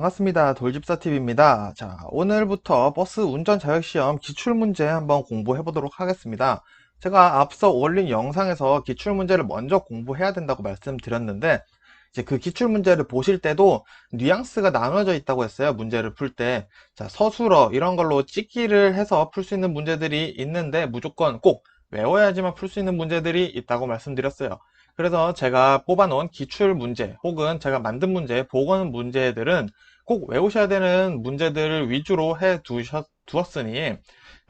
반갑습니다. 돌집사TV입니다. 자, 오늘부터 버스 운전 자격시험 기출문제 한번 공부해 보도록 하겠습니다. 제가 앞서 올린 영상에서 기출문제를 먼저 공부해야 된다고 말씀드렸는데, 이제 그 기출문제를 보실 때도 뉘앙스가 나눠져 있다고 했어요. 문제를 풀 때. 자, 서술어 이런 걸로 찍기를 해서 풀 수 있는 문제들이 있는데 무조건 꼭 외워야지만 풀 수 있는 문제들이 있다고 말씀드렸어요. 그래서 제가 뽑아놓은 기출 문제 혹은 제가 만든 문제, 보건 문제들은 꼭 외우셔야 되는 문제들을 위주로 두었으니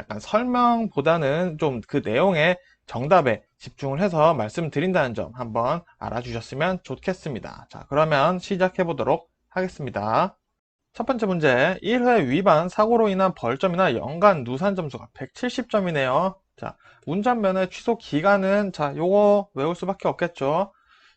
약간 설명보다는 좀 그 내용의 정답에 집중을 해서 말씀드린다는 점 한번 알아주셨으면 좋겠습니다. 자, 그러면 시작해 보도록 하겠습니다. 첫 번째 문제, 1회 위반 사고로 인한 벌점이나 연간 누산 점수가 170점이네요. 자, 운전면허 취소 기간은, 자, 요거 외울 수밖에 없겠죠.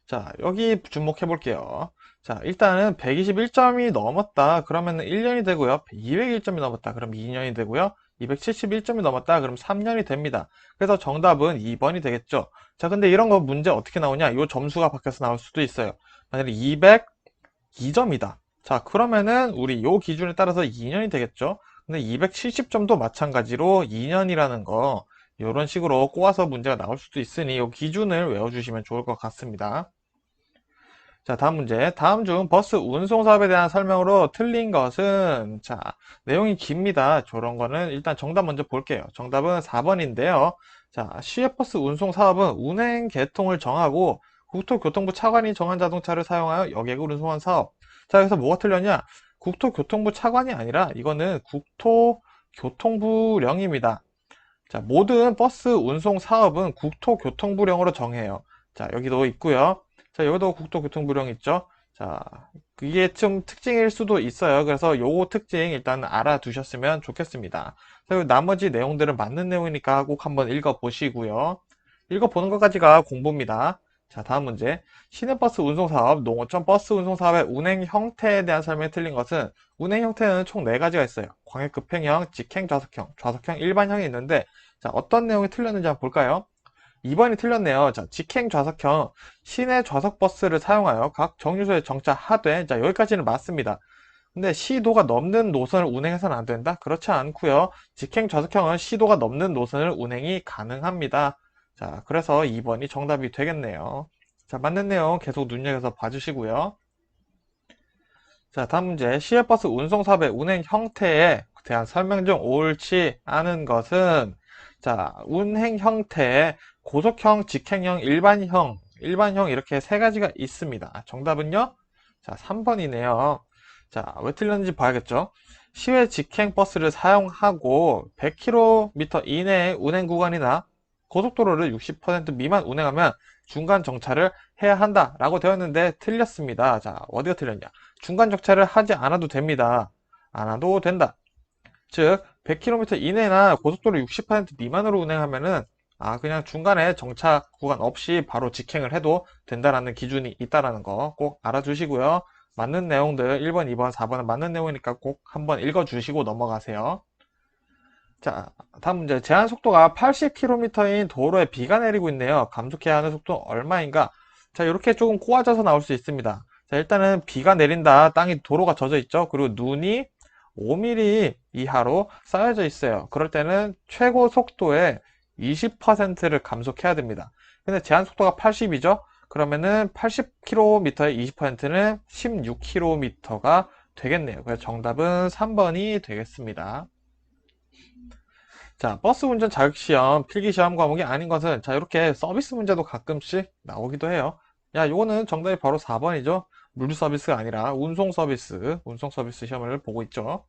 자, 여기 주목해 볼게요. 자, 일단은 121점이 넘었다. 그러면 1년이 되고요. 201점이 넘었다. 그럼 2년이 되고요. 271점이 넘었다. 그럼 3년이 됩니다. 그래서 정답은 2번이 되겠죠. 자, 근데 이런 거 문제 어떻게 나오냐? 요 점수가 바뀌어서 나올 수도 있어요. 만약에 202점이다. 자, 그러면은 우리 요 기준에 따라서 2년이 되겠죠. 근데 270점도 마찬가지로 2년이라는 거 이런 식으로 꼬아서 문제가 나올 수도 있으니 이 기준을 외워주시면 좋을 것 같습니다. 자, 다음 문제. 다음 중 버스 운송 사업에 대한 설명으로 틀린 것은, 자, 내용이 깁니다. 저런 거는 일단 정답 먼저 볼게요. 정답은 4번인데요. 자, 시외버스 운송 사업은 운행 계통을 정하고 국토교통부 차관이 정한 자동차를 사용하여 여객을 운송한 사업. 자, 여기서 뭐가 틀렸냐? 국토교통부 차관이 아니라 이거는 국토교통부령입니다. 자, 모든 버스 운송 사업은 국토교통부령으로 정해요. 자, 여기도 있고요. 자, 여기도 국토교통부령 있죠. 자, 그게 좀 특징일 수도 있어요. 그래서 요거 특징 일단 알아두셨으면 좋겠습니다. 그리고 나머지 내용들은 맞는 내용이니까 꼭 한번 읽어보시고요. 읽어보는 것까지가 공부입니다. 자, 다음 문제. 시내버스 운송사업, 농어촌 버스 운송사업의 운행 형태에 대한 설명이 틀린 것은 운행 형태는 총 4가지가 있어요. 광역급행형, 직행 좌석형, 좌석형 일반형이 있는데 자, 어떤 내용이 틀렸는지 한번 볼까요? 2번이 틀렸네요. 자, 직행 좌석형, 시내 좌석버스를 사용하여 각 정류소에 정차하되, 자, 여기까지는 맞습니다. 근데 시도가 넘는 노선을 운행해서는 안 된다? 그렇지 않고요. 직행 좌석형은 시도가 넘는 노선을 운행이 가능합니다. 자, 그래서 2번이 정답이 되겠네요. 자, 맞는 내용 계속 눈여겨서 봐주시고요. 자, 다음 문제. 시외버스 운송사업의 운행 형태에 대한 설명 중 옳지 않은 것은, 자, 운행 형태에 고속형, 직행형, 일반형 이렇게 3가지가 있습니다. 정답은요? 자, 3번이네요. 자, 왜 틀렸는지 봐야겠죠? 시외 직행 버스를 사용하고 100km 이내의 운행 구간이나 고속도로를 60% 미만 운행하면 중간 정차를 해야 한다라고 되어 있는데 틀렸습니다. 자, 어디가 틀렸냐? 중간 정차를 하지 않아도 됩니다. 안 해도 된다. 즉 100km 이내나 고속도로 60% 미만으로 운행하면은 그냥 중간에 정차 구간 없이 바로 직행을 해도 된다라는 기준이 있다라는 거 꼭 알아주시고요. 맞는 내용들 1번, 2번, 4번은 맞는 내용이니까 꼭 한번 읽어주시고 넘어가세요. 자, 다음 문제. 제한 속도가 80km인 도로에 비가 내리고 있네요. 감속해야 하는 속도 얼마인가? 자, 이렇게 조금 꼬아져서 나올 수 있습니다. 자, 일단은 비가 내린다. 땅이 도로가 젖어 있죠. 그리고 눈이 5mm 이하로 쌓여져 있어요. 그럴 때는 최고 속도의 20%를 감속해야 됩니다. 근데 제한 속도가 80이죠? 그러면은 80km의 20%는 16km가 되겠네요. 그래서 정답은 3번이 되겠습니다. 자, 버스 운전 자격시험, 필기시험 과목이 아닌 것은, 자, 이렇게 서비스 문제도 가끔씩 나오기도 해요. 야, 요거는 정답이 바로 4번이죠. 물 서비스가 아니라 운송 서비스 시험을 보고 있죠.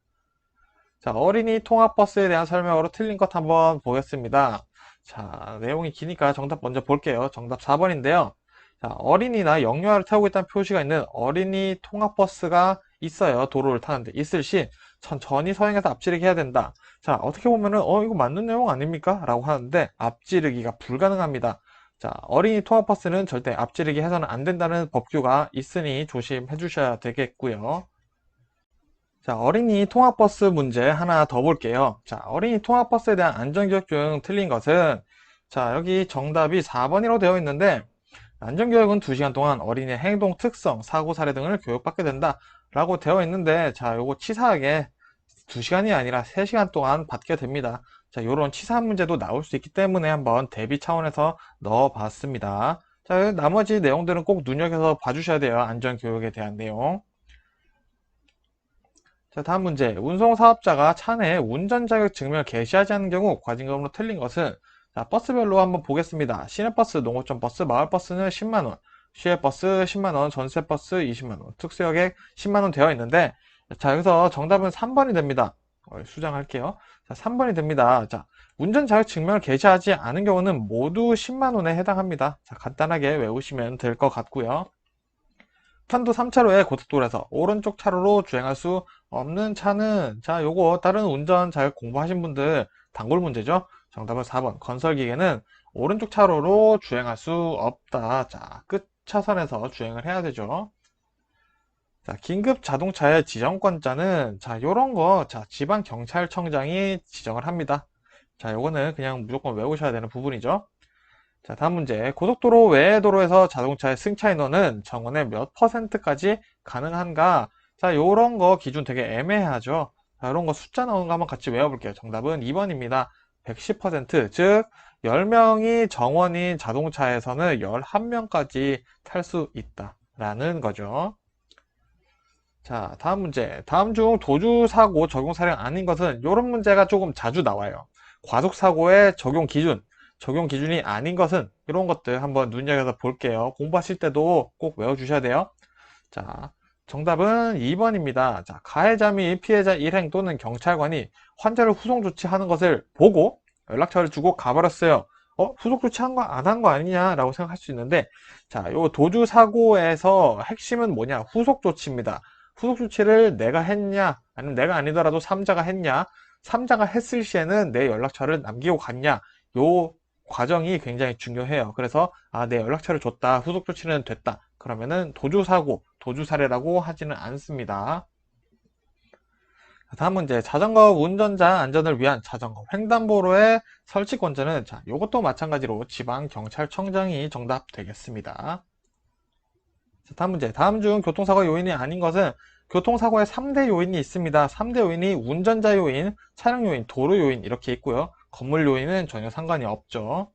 자, 어린이 통학버스에 대한 설명으로 틀린 것 한번 보겠습니다. 자, 내용이 기니까 정답 먼저 볼게요. 정답 4번인데요. 자, 어린이나 영유아를 태우고 있다는 표시가 있는 어린이 통학버스가 있어요. 도로를 타는데. 있을 시 천천히 서행해서 앞지르기 해야 된다. 자, 어떻게 보면은, 이거 맞는 내용 아닙니까? 라고 하는데, 앞지르기가 불가능합니다. 자, 어린이 통학버스는 절대 앞지르기 해서는 안 된다는 법규가 있으니 조심해 주셔야 되겠고요. 자, 어린이 통학버스 문제 하나 더 볼게요. 자, 어린이 통학버스에 대한 안전교육 중 틀린 것은, 자, 여기 정답이 4번이라고 되어 있는데, 안전교육은 2시간 동안 어린이의 행동 특성, 사고 사례 등을 교육받게 된다 라고 되어 있는데, 자, 요거 치사하게 2시간이 아니라 3시간 동안 받게 됩니다. 자, 요런 치사한 문제도 나올 수 있기 때문에 한번 대비 차원에서 넣어 봤습니다. 자, 나머지 내용들은 꼭 눈여겨서 봐주셔야 돼요. 안전교육에 대한 내용. 자, 다음 문제. 운송사업자가 차 내에 운전자격 증명을 게시하지 않는 경우 과징금으로 틀린 것은, 자, 버스별로 한번 보겠습니다. 시내버스, 농어촌버스, 마을버스는 10만원, 시외버스 10만원, 전세버스 20만원, 특수여객 10만원 되어 있는데, 자, 여기서 정답은 3번이 됩니다. 수정할게요. 자, 3번이 됩니다. 자, 운전자격 증명을 게시하지 않은 경우는 모두 10만원에 해당합니다. 자, 간단하게 외우시면 될 것 같고요. 편도 3차로의 고속도로에서 오른쪽 차로로 주행할 수 없는 차는, 자, 요거 다른 운전 잘 공부하신 분들 단골 문제죠. 정답은 4번. 건설기계는 오른쪽 차로로 주행할 수 없다. 자, 끝 차선에서 주행을 해야 되죠. 자, 긴급 자동차의 지정권자는, 자, 요런 거, 자, 지방경찰청장이 지정을 합니다. 자, 요거는 그냥 무조건 외우셔야 되는 부분이죠. 자, 다음 문제. 고속도로 외의 도로에서 자동차의 승차 인원은 정원의 몇 %까지 가능한가? 자, 요런 거 기준 되게 애매하죠. 자, 요런 거 숫자 나오는 거 한번 같이 외워볼게요. 정답은 2번입니다. 110%, 즉 10명이 정원인 자동차에서는 11명까지 탈 수 있다 라는 거죠. 자, 다음 문제. 다음 중 도주사고 적용 사례가 아닌 것은, 요런 문제가 조금 자주 나와요. 과속사고의 적용 기준이 아닌 것은, 이런 것들 한번 눈여겨서 볼게요. 공부하실 때도 꼭 외워주셔야 돼요. 자, 정답은 2번입니다. 자, 가해자 및 피해자 일행 또는 경찰관이 환자를 후송 조치하는 것을 보고 연락처를 주고 가버렸어요. 후속 조치한 거 안 한 거 아니냐라고 생각할 수 있는데, 자, 요 도주사고에서 핵심은 뭐냐? 후속 조치입니다. 후속 조치를 내가 했냐, 아니면 내가 아니더라도 3자가 했냐, 3자가 했을 시에는 내 연락처를 남기고 갔냐, 요 과정이 굉장히 중요해요. 그래서 내 연락처를 줬다, 후속 조치는 됐다, 그러면은 도주사고, 도주사례라고 하지는 않습니다. 다음 문제. 자전거 운전자 안전을 위한 자전거 횡단보도의 설치권자는, 자, 요것도 마찬가지로 지방경찰청장이 정답 되겠습니다. 자, 다음 문제. 다음 중 교통사고 요인이 아닌 것은, 교통사고에 3대 요인이 있습니다. 3대 요인이 운전자 요인, 차량 요인, 도로 요인 이렇게 있고요. 건물 요인은 전혀 상관이 없죠.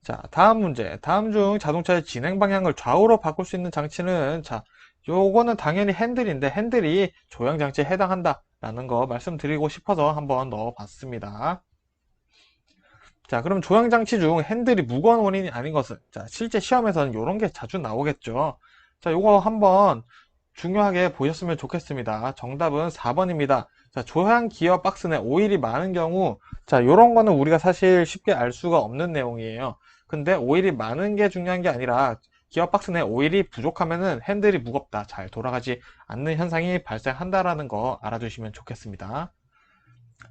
자, 다음 문제. 다음 중 자동차의 진행 방향을 좌우로 바꿀 수 있는 장치는, 자, 요거는 당연히 핸들인데, 핸들이 조향장치에 해당한다 라는 거 말씀드리고 싶어서 한번 넣어봤습니다. 자, 그럼 조향장치 중 핸들이 무거운 원인이 아닌 것은, 자, 실제 시험에서는 이런 게 자주 나오겠죠. 자, 요거 한번 중요하게 보셨으면 좋겠습니다. 정답은 4번입니다. 자, 조향 기어 박스 내 오일이 많은 경우, 자, 요런 거는 우리가 사실 쉽게 알 수가 없는 내용이에요. 근데 오일이 많은 게 중요한 게 아니라, 기어 박스 내 오일이 부족하면은 핸들이 무겁다, 잘 돌아가지 않는 현상이 발생한다라는 거 알아두시면 좋겠습니다.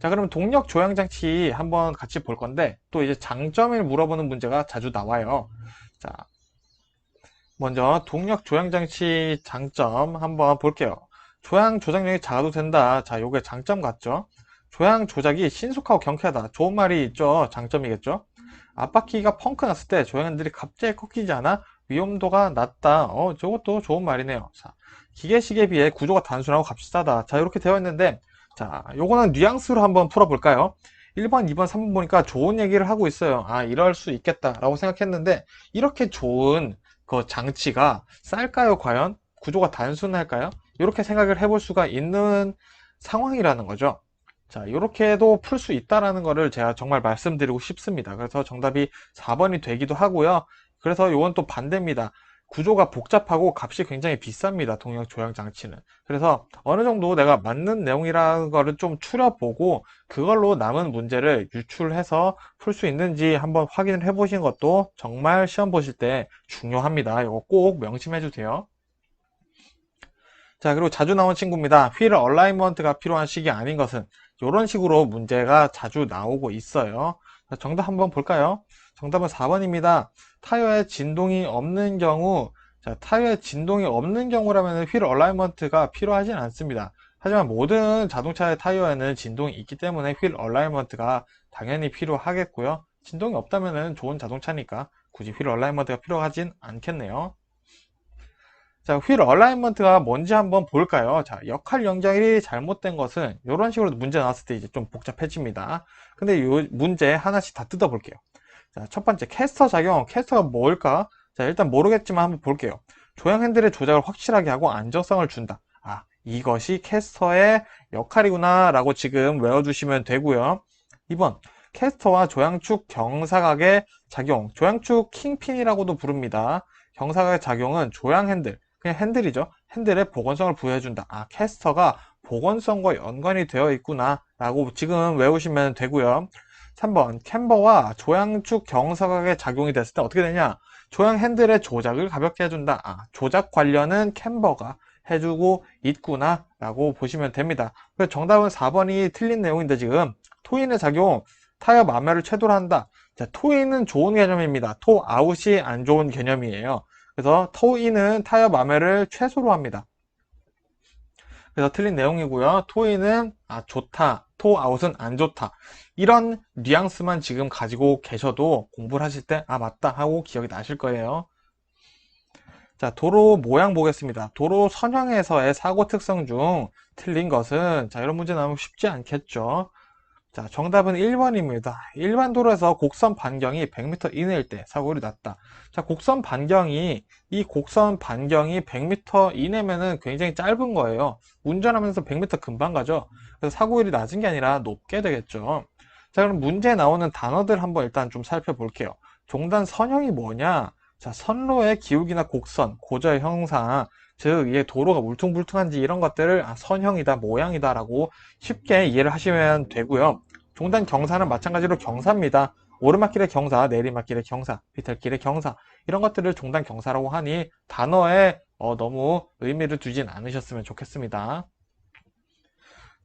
자, 그럼 동력 조향 장치 한번 같이 볼 건데, 또 이제 장점을 물어보는 문제가 자주 나와요. 자, 먼저 동력 조향 장치 장점 한번 볼게요. 조향 조작력이 작아도 된다. 자, 요게 장점 같죠? 조향 조작이 신속하고 경쾌하다. 좋은 말이 있죠. 장점이겠죠? 앞바퀴가 펑크 났을 때 조향들이 갑자기 꺾이지 않아 위험도가 낮다. 저것도 좋은 말이네요. 자, 기계식에 비해 구조가 단순하고 값이 싸다. 자, 이렇게 되어 있는데, 자, 요거는 뉘앙스로 한번 풀어볼까요? 1번, 2번, 3번 보니까 좋은 얘기를 하고 있어요. 이럴 수 있겠다라고 생각했는데, 이렇게 좋은 그 장치가 쌀까요, 과연? 구조가 단순할까요? 이렇게 생각을 해볼 수가 있는 상황이라는 거죠. 자, 이렇게도 풀 수 있다라는 거를 제가 정말 말씀드리고 싶습니다. 그래서 정답이 4번이 되기도 하고요. 그래서 이건 또 반대입니다. 구조가 복잡하고 값이 굉장히 비쌉니다. 동력 조향 장치는. 그래서 어느 정도 내가 맞는 내용이라는 거를 좀 추려보고 그걸로 남은 문제를 유출해서 풀 수 있는지 한번 확인을 해보시는 것도 정말 시험 보실 때 중요합니다. 이거 꼭 명심해 주세요. 자, 그리고 자주 나온 친구입니다. 휠 얼라이먼트가 필요한 식이 아닌 것은, 이런 식으로 문제가 자주 나오고 있어요. 자, 정답 한번 볼까요? 정답은 4번입니다. 타이어에 진동이 없는 경우, 자, 타이어에 진동이 없는 경우라면 휠 얼라이먼트가 필요하진 않습니다. 하지만 모든 자동차의 타이어에는 진동이 있기 때문에 휠 얼라이먼트가 당연히 필요하겠고요. 진동이 없다면 좋은 자동차니까 굳이 휠 얼라이먼트가 필요하진 않겠네요. 자, 휠 얼라이먼트가 뭔지 한번 볼까요? 자, 역할 연결이 잘못된 것은 이런 식으로 문제 나왔을 때 이제 좀 복잡해집니다. 근데 이 문제 하나씩 다 뜯어볼게요. 자, 첫 번째 캐스터 작용. 캐스터가 뭘까? 자, 일단 모르겠지만 한번 볼게요. 조향 핸들의 조작을 확실하게 하고 안정성을 준다. 아, 이것이 캐스터의 역할이구나 라고 지금 외워두시면 되고요. 2번 캐스터와 조향축 경사각의 작용. 조향축 킹핀이라고도 부릅니다. 경사각의 작용은 조향 핸들, 그냥 핸들이죠. 핸들에 복원성을 부여해준다. 아, 캐스터가 복원성과 연관이 되어 있구나 라고 지금 외우시면 되고요. 3번 캠버와 조향축 경사각의 작용이 됐을 때 어떻게 되냐, 조향 핸들의 조작을 가볍게 해준다. 아, 조작 관련은 캠버가 해주고 있구나 라고 보시면 됩니다. 그래서 정답은 4번이 틀린 내용인데 지금 토인의 작용, 타협 마매를 최소로 한다. 자, 토인은 좋은 개념입니다. 토 아웃이 안 좋은 개념이에요. 그래서 토인은 타협 마매를 최소로 합니다. 그래서 틀린 내용이고요. 토인은 좋다, 토 아웃은 안 좋다. 이런 뉘앙스만 지금 가지고 계셔도 공부를 하실 때 맞다 하고 기억이 나실 거예요. 자, 도로 모양 보겠습니다. 도로 선형에서의 사고 특성 중 틀린 것은, 자, 이런 문제 나오면 쉽지 않겠죠. 자, 정답은 1번입니다. 일반 도로에서 곡선 반경이 100m 이내일 때 사고율이 낮다. 자, 이 곡선 반경이 100m 이내면은 굉장히 짧은 거예요. 운전하면서 100m 금방 가죠. 그래서 사고율이 낮은 게 아니라 높게 되겠죠. 자, 그럼 문제에 나오는 단어들 한번 일단 좀 살펴볼게요. 종단 선형이 뭐냐? 자, 선로의 기울기나 곡선, 고저의 형상, 즉 이게 도로가 울퉁불퉁한지 이런 것들을 선형이다, 모양이다 라고 쉽게 이해를 하시면 되고요. 종단 경사는 마찬가지로 경사입니다. 오르막길의 경사, 내리막길의 경사, 비탈길의 경사, 이런 것들을 종단 경사라고 하니 단어에 너무 의미를 두진 않으셨으면 좋겠습니다.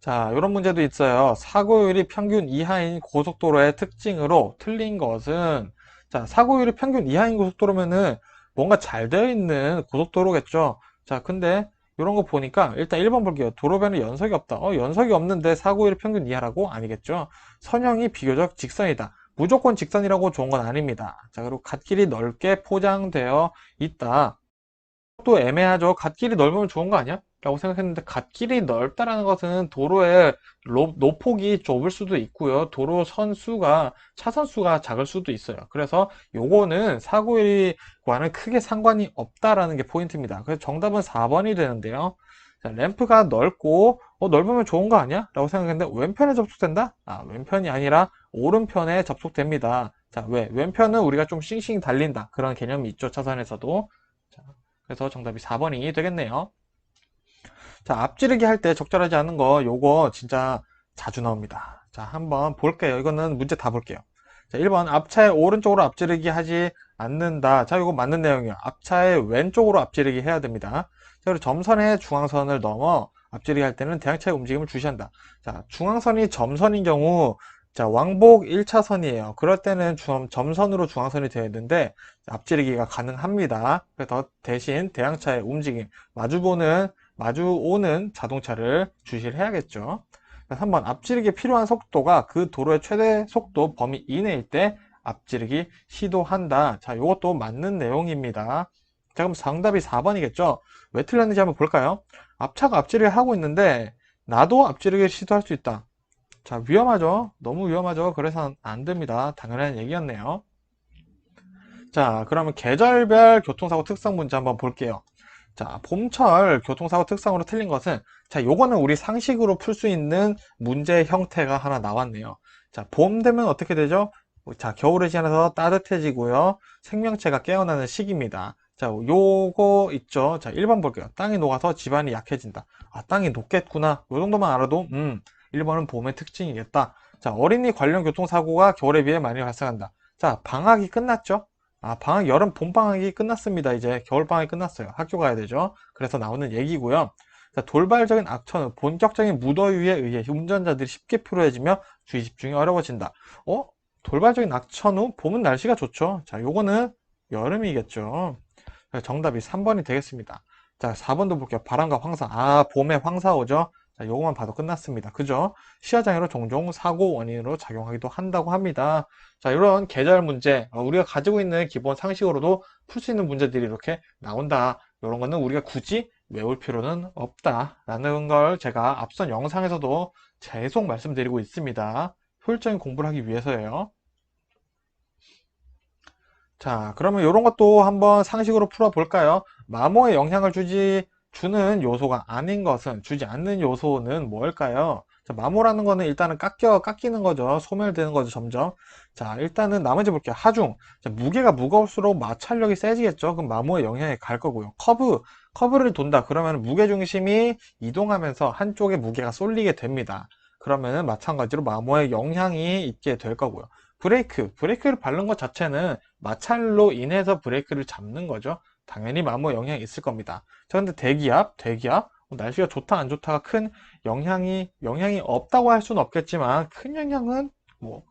자, 이런 문제도 있어요. 사고율이 평균 이하인 고속도로의 특징으로 틀린 것은, 자, 사고율이 평균 이하인 고속도로면은 뭔가 잘 되어 있는 고속도로겠죠. 자, 근데 이런 거 보니까 일단 1번 볼게요. 도로변에 연석이 없다. 연석이 없는데 사고율이 평균 이하라고? 아니겠죠. 선형이 비교적 직선이다. 무조건 직선이라고 좋은 건 아닙니다. 자, 그리고 갓길이 넓게 포장되어 있다. 또 애매하죠. 갓길이 넓으면 좋은 거 아니야? 라고 생각했는데, 갓길이 넓다라는 것은 도로의 노폭이 좁을 수도 있고요. 도로 선수가, 차선수가 작을 수도 있어요. 그래서 요거는 사고율과는 크게 상관이 없다라는 게 포인트입니다. 그래서 정답은 4번이 되는데요. 자, 램프가 넓고, 넓으면 좋은 거 아니야? 라고 생각했는데, 왼편에 접속된다? 왼편이 아니라 오른편에 접속됩니다. 자, 왜? 왼편은 우리가 좀 싱싱 달린다. 그런 개념이 있죠. 차선에서도. 자, 그래서 정답이 4번이 되겠네요. 자, 앞지르기 할 때 적절하지 않은 거, 요거 진짜 자주 나옵니다. 자, 한번 볼게요. 이거는 문제 다 볼게요. 자, 1번 앞차의 오른쪽으로 앞지르기 하지 않는다. 자, 이거 맞는 내용이에요. 앞차의 왼쪽으로 앞지르기 해야 됩니다. 자, 그리고 점선의 중앙선을 넘어 앞지르기 할 때는 대항차의 움직임을 주시한다. 자, 중앙선이 점선인 경우, 자, 왕복 1차선이에요. 그럴 때는 점선으로 중앙선이 되어 있는데 앞지르기가 가능합니다. 그래서 대신 대항차의 움직임, 마주 오는 자동차를 주시를 해야겠죠. 3번 앞지르기 필요한 속도가 그 도로의 최대 속도 범위 이내일 때 앞지르기 시도한다. 자, 이것도 맞는 내용입니다. 자, 그럼 정답이 4번이겠죠. 왜 틀렸는지 한번 볼까요? 앞차가 앞지르기 하고 있는데 나도 앞지르기 시도할 수 있다. 자, 위험하죠. 너무 위험하죠. 그래서 안 됩니다. 당연한 얘기였네요. 자, 그러면 계절별 교통사고 특성 문제 한번 볼게요. 자, 봄철 교통사고 특성으로 틀린 것은, 자, 요거는 우리 상식으로 풀 수 있는 문제 형태가 하나 나왔네요. 자, 봄 되면 어떻게 되죠? 자, 겨울을 지나서 따뜻해지고요. 생명체가 깨어나는 시기입니다. 자, 요거 있죠? 자, 1번 볼게요. 땅이 녹아서 집안이 약해진다. 땅이 녹겠구나. 요 정도만 알아도, 1번은 봄의 특징이겠다. 자, 어린이 관련 교통사고가 겨울에 비해 많이 발생한다. 자, 방학이 끝났죠? 여름 봄방학이 끝났습니다. 이제 겨울방학이 끝났어요. 학교 가야 되죠. 그래서 나오는 얘기고요. 자, 돌발적인 악천후, 본격적인 무더위에 의해 운전자들이 쉽게 피로해지며 주의 집중이 어려워진다. 돌발적인 악천후? 봄은 날씨가 좋죠. 자, 요거는 여름이겠죠. 정답이 3번이 되겠습니다. 자, 4번도 볼게요. 바람과 황사. 봄에 황사 오죠. 자, 요것만 봐도 끝났습니다. 그죠? 시야장애로 종종 사고 원인으로 작용하기도 한다고 합니다. 자, 이런 계절 문제, 우리가 가지고 있는 기본 상식으로도 풀 수 있는 문제들이 이렇게 나온다. 이런 거는 우리가 굳이 외울 필요는 없다라는 걸 제가 앞선 영상에서도 계속 말씀드리고 있습니다. 효율적인 공부를 하기 위해서예요. 자, 그러면 이런 것도 한번 상식으로 풀어볼까요? 마모에 영향을 주는 요소가 아닌 것은, 주지 않는 요소는 뭘까요? 자, 마모라는 거는 일단은 깎이는 거죠. 소멸되는 거죠, 점점. 자, 일단은 나머지 볼게요. 하중. 자, 무게가 무거울수록 마찰력이 세지겠죠? 그럼 마모에 영향이 갈 거고요. 커브를 돈다. 그러면 무게중심이 이동하면서 한쪽에 무게가 쏠리게 됩니다. 그러면은 마찬가지로 마모에 영향이 있게 될 거고요. 브레이크를 밟는 것 자체는 마찰로 인해서 브레이크를 잡는 거죠. 당연히 마모에 영향이 있을 겁니다. 자, 근데 대기압, 날씨가 좋다 안 좋다가 큰 영향이 없다고 할 수는 없겠지만 큰 영향은 뭐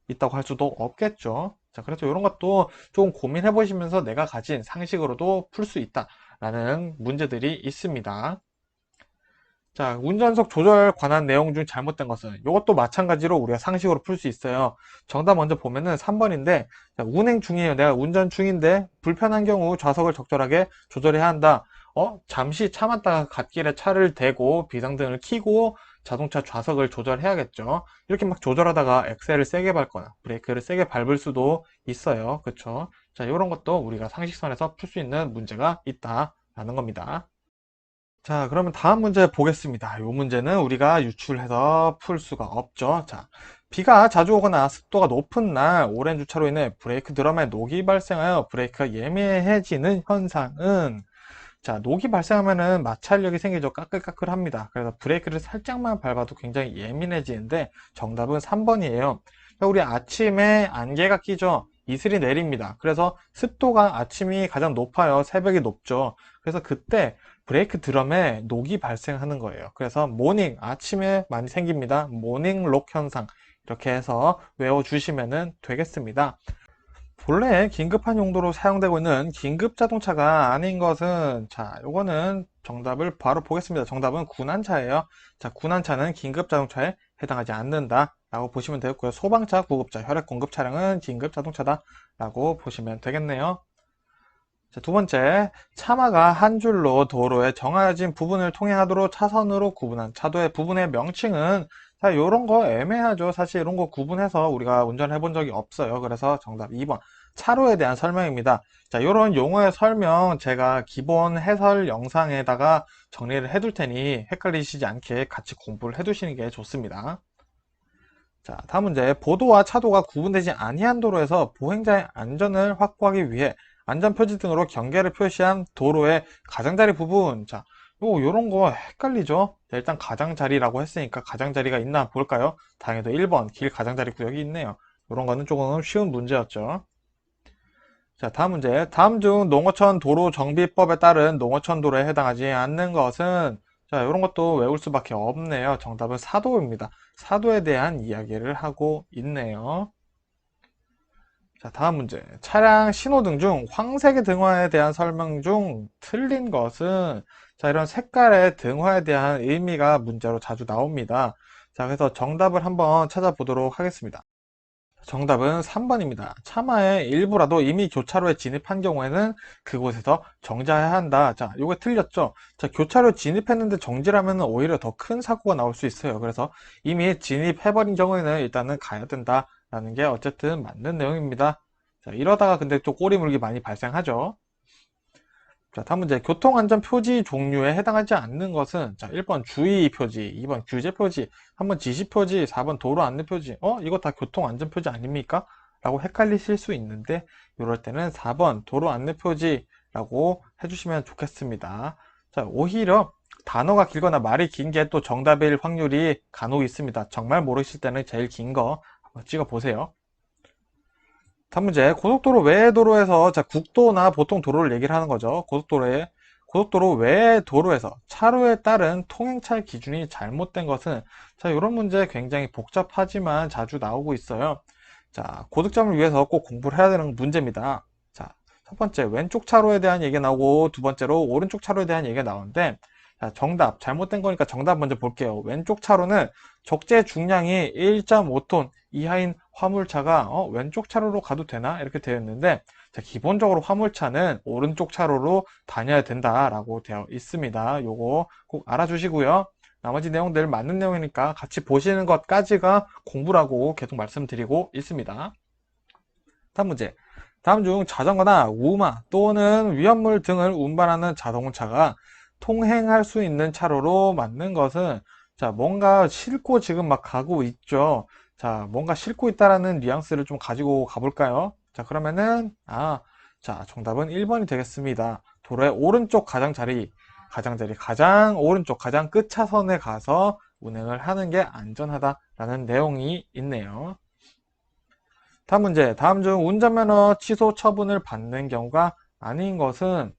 있다고 할 수도 없겠죠. 자, 그래서 이런 것도 좀 고민해 보시면서 내가 가진 상식으로도 풀 수 있다라는 문제들이 있습니다. 자, 운전석 조절 관한 내용 중 잘못된 것은 이것도 마찬가지로 우리가 상식으로 풀 수 있어요. 정답 먼저 보면은 3번인데 운행 중이에요. 내가 운전 중인데 불편한 경우 좌석을 적절하게 조절해야 한다. 잠시 참았다가 갓길에 차를 대고 비상등을 켜고 자동차 좌석을 조절해야겠죠. 이렇게 막 조절하다가 엑셀을 세게 밟거나 브레이크를 세게 밟을 수도 있어요. 그쵸? 자, 이런 것도 우리가 상식선에서 풀 수 있는 문제가 있다라는 겁니다. 자, 그러면 다음 문제 보겠습니다. 이 문제는 우리가 유출해서 풀 수가 없죠. 자, 비가 자주 오거나 습도가 높은 날 오랜 주차로 인해 브레이크 드럼에 녹이 발생하여 브레이크가 예민해지는 현상은, 자, 녹이 발생하면은 마찰력이 생기죠. 까끌까끌합니다. 그래서 브레이크를 살짝만 밟아도 굉장히 예민해지는데 정답은 3번이에요. 우리 아침에 안개가 끼죠. 이슬이 내립니다. 그래서 습도가 아침이 가장 높아요. 새벽이 높죠. 그래서 그때 브레이크 드럼에 녹이 발생하는 거예요. 그래서 아침에 많이 생깁니다. 모닝 록 현상. 이렇게 해서 외워주시면 되겠습니다. 본래 긴급한 용도로 사용되고 있는 긴급 자동차가 아닌 것은, 자, 요거는 정답을 바로 보겠습니다. 정답은 군환차예요. 자, 군환차는 긴급 자동차에 해당하지 않는다 라고 보시면 되겠고요. 소방차, 구급차, 혈액 공급 차량은 긴급 자동차다 라고 보시면 되겠네요. 자, 두 번째, 차마가 한 줄로 도로의 정해진 부분을 통행하도록 차선으로 구분한 차도의 부분의 명칭은, 자, 요런 거 애매하죠. 사실 이런 거 구분해서 우리가 운전해 본 적이 없어요. 그래서 정답 2번. 차로에 대한 설명입니다. 자, 요런 용어의 설명 제가 기본 해설 영상에다가 정리를 해둘 테니 헷갈리시지 않게 같이 공부를 해 두시는 게 좋습니다. 자, 다음 문제. 보도와 차도가 구분되지 아니한 도로에서 보행자의 안전을 확보하기 위해 안전표지 등으로 경계를 표시한 도로의 가장자리 부분. 자, 요런 거 헷갈리죠? 자, 일단 가장자리라고 했으니까 가장자리가 있나 볼까요? 다행히도 1번 길 가장자리 구역이 있네요. 요런 거는 조금 쉬운 문제였죠. 자, 다음 문제. 다음 중 농어촌 도로 정비법에 따른 농어촌 도로에 해당하지 않는 것은, 자, 이런 것도 외울 수밖에 없네요. 정답은 사도입니다. 사도에 대한 이야기를 하고 있네요. 자, 다음 문제. 차량 신호등 중 황색의 등화에 대한 설명 중 틀린 것은, 자, 이런 색깔의 등화에 대한 의미가 문제로 자주 나옵니다. 자, 그래서 정답을 한번 찾아보도록 하겠습니다. 정답은 3번입니다. 차마의 일부라도 이미 교차로에 진입한 경우에는 그곳에서 정지해야 한다. 자, 요거 틀렸죠? 자, 교차로 진입했는데 정지라면 오히려 더 큰 사고가 나올 수 있어요. 그래서 이미 진입해버린 경우에는 일단은 가야 된다라는 게 어쨌든 맞는 내용입니다. 자, 이러다가 근데 또 꼬리 물기 많이 발생하죠. 자, 다음 문제. 교통안전 표지 종류에 해당하지 않는 것은, 자, 1번 주의 표지, 2번 규제 표지, 3번 지시 표지, 4번 도로 안내 표지. 이거 다 교통안전 표지 아닙니까? 라고 헷갈리실 수 있는데, 이럴 때는 4번 도로 안내 표지라고 해주시면 좋겠습니다. 자, 오히려 단어가 길거나 말이 긴 게 또 정답일 확률이 간혹 있습니다. 정말 모르실 때는 제일 긴 거 한번 찍어 보세요. 다음 문제. 고속도로 외의 도로에서, 자, 국도나 보통 도로를 얘기를 하는 거죠. 고속도로 외의 도로에서 차로에 따른 통행차 기준이 잘못된 것은, 자, 이런 문제 굉장히 복잡하지만 자주 나오고 있어요. 자, 고득점을 위해서 꼭 공부를 해야 되는 문제입니다. 자, 첫 번째 왼쪽 차로에 대한 얘기가 나오고 두 번째로 오른쪽 차로에 대한 얘기가 나오는데, 자, 정답. 잘못된 거니까 정답 먼저 볼게요. 왼쪽 차로는 적재 중량이 1.5톤 이하인 화물차가 왼쪽 차로로 가도 되나? 이렇게 되어 있는데, 자, 기본적으로 화물차는 오른쪽 차로로 다녀야 된다라고 되어 있습니다. 요거 꼭 알아주시고요. 나머지 내용들 맞는 내용이니까 같이 보시는 것까지가 공부라고 계속 말씀드리고 있습니다. 다음 문제. 다음 중 자전거나 우마 또는 위험물 등을 운반하는 자동차가 통행할 수 있는 차로로 맞는 것은, 자, 뭔가 싣고 지금 막 가고 있죠. 자, 뭔가 싣고 있다라는 뉘앙스를 좀 가지고 가볼까요? 자, 그러면은, 자, 정답은 1번이 되겠습니다. 도로의 오른쪽 가장 오른쪽, 가장 끝 차선에 가서 운행을 하는 게 안전하다라는 내용이 있네요. 다음 문제. 다음 중 운전면허 취소 처분을 받는 경우가 아닌 것은,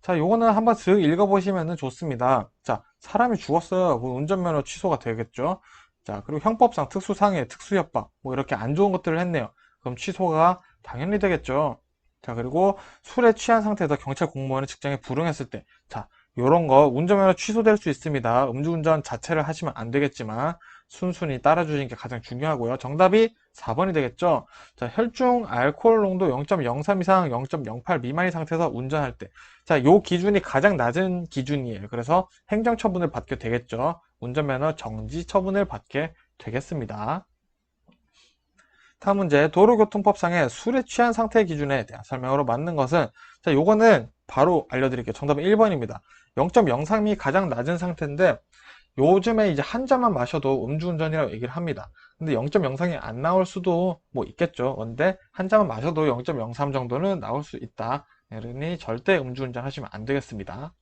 자, 요거는 한번 슥 읽어보시면 좋습니다. 자, 사람이 죽었어요. 그 운전면허 취소가 되겠죠. 자, 그리고 형법상 특수상해, 특수협박, 뭐 이렇게 안 좋은 것들을 했네요. 그럼 취소가 당연히 되겠죠. 자, 그리고 술에 취한 상태에서 경찰 공무원의 직장에 불응했을 때, 자, 요런 거 운전면허 취소될 수 있습니다. 음주운전 자체를 하시면 안 되겠지만 순순히 따라주시는 게 가장 중요하고요. 정답이 4번이 되겠죠. 자, 혈중 알코올 농도 0.03 이상 0.08 미만인 상태에서 운전할 때, 자, 요 기준이 가장 낮은 기준이에요. 그래서 행정처분을 받게 되겠죠. 운전면허 정지 처분을 받게 되겠습니다. 다음 문제. 도로교통법상의 술에 취한 상태 기준에 대한 설명으로 맞는 것은, 자, 요거는 바로 알려드릴게요. 정답은 1번입니다. 0.03이 가장 낮은 상태인데, 요즘에 이제 한 잔만 마셔도 음주운전이라고 얘기를 합니다. 근데 0.03이 안 나올 수도 뭐 있겠죠. 근데 한 잔만 마셔도 0.03 정도는 나올 수 있다. 그러니 절대 음주운전 하시면 안 되겠습니다.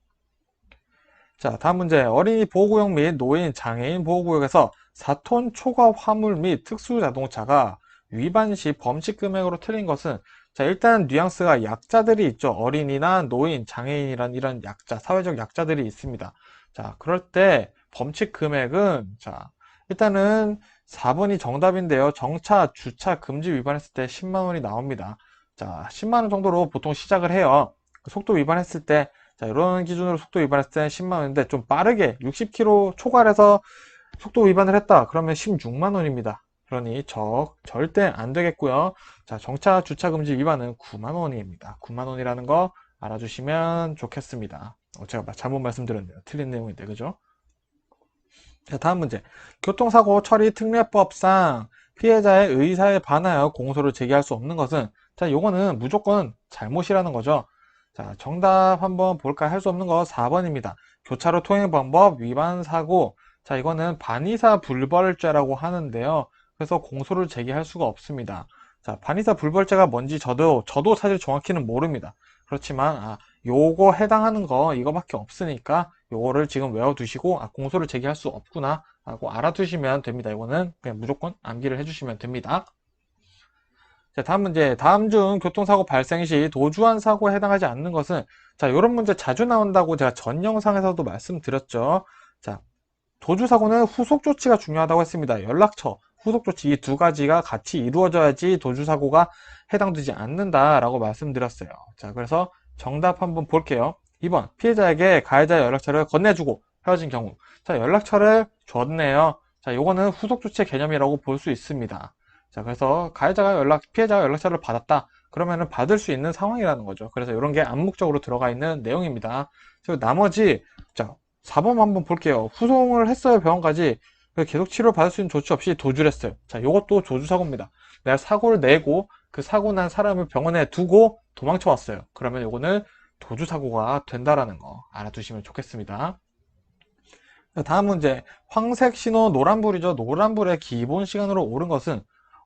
자, 다음 문제. 어린이 보호구역 및 노인, 장애인 보호구역에서 4톤 초과 화물 및 특수자동차가 위반 시 범칙 금액으로 틀린 것은, 자, 일단 뉘앙스가 약자들이 있죠. 어린이나 노인, 장애인이란 이런 약자, 사회적 약자들이 있습니다. 자, 그럴 때 범칙 금액은, 자, 일단은 4번이 정답인데요. 정차, 주차 금지 위반했을 때 10만 원이 나옵니다. 자, 10만 원 정도로 보통 시작을 해요. 속도 위반했을 때, 자, 이런 기준으로 속도 위반했을 때 10만 원인데, 좀 빠르게 60km 초과해서 속도 위반을 했다. 그러면 16만 원입니다. 그러니 절대 안 되겠고요. 자, 정차 주차 금지 위반은 9만 원입니다. 9만 원이라는 거 알아주시면 좋겠습니다. 제가 잘못 말씀드렸네요. 틀린 내용인데, 그죠? 자, 다음 문제. 교통사고 처리 특례법상 피해자의 의사에 반하여 공소를 제기할 수 없는 것은, 자, 요거는 무조건 잘못이라는 거죠. 자, 정답 한번 볼까? 할 수 없는 거 4번입니다. 교차로 통행 방법 위반 사고. 자, 이거는 반의사 불벌죄라고 하는데요. 그래서 공소를 제기할 수가 없습니다. 자, 반의사 불벌죄가 뭔지 저도 사실 정확히는 모릅니다. 그렇지만, 요거 해당하는 거 이거밖에 없으니까 요거를 지금 외워두시고, 공소를 제기할 수 없구나 라고 알아두시면 됩니다. 이거는 그냥 무조건 암기를 해주시면 됩니다. 자, 다음 문제. 다음 중 교통사고 발생 시 도주한 사고에 해당하지 않는 것은, 자, 이런 문제 자주 나온다고 제가 전 영상에서도 말씀드렸죠. 자, 도주사고는 후속 조치가 중요하다고 했습니다. 연락처, 후속 조치 이 두 가지가 같이 이루어져야지 도주사고가 해당되지 않는다라고 말씀드렸어요. 자, 그래서 정답 한번 볼게요. 2번, 피해자에게 가해자의 연락처를 건네주고 헤어진 경우. 자, 연락처를 줬네요. 자, 요거는 후속 조치의 개념이라고 볼 수 있습니다. 자, 그래서 피해자가 연락처를 받았다. 그러면은 받을 수 있는 상황이라는 거죠. 그래서 이런 게 암묵적으로 들어가 있는 내용입니다. 그리고 나머지, 자, 4번 한번 볼게요. 후송을 했어요, 병원까지. 계속 치료 받을 수 있는 조치 없이 도주를 했어요. 자, 이것도 조주사고입니다. 내가 사고를 내고 그 사고 난 사람을 병원에 두고 도망쳐 왔어요. 그러면 이거는 도주사고가 된다라는 거 알아두시면 좋겠습니다. 자, 다음 문제. 황색 신호 노란불이죠. 노란불의 기본 시간으로 오른 것은,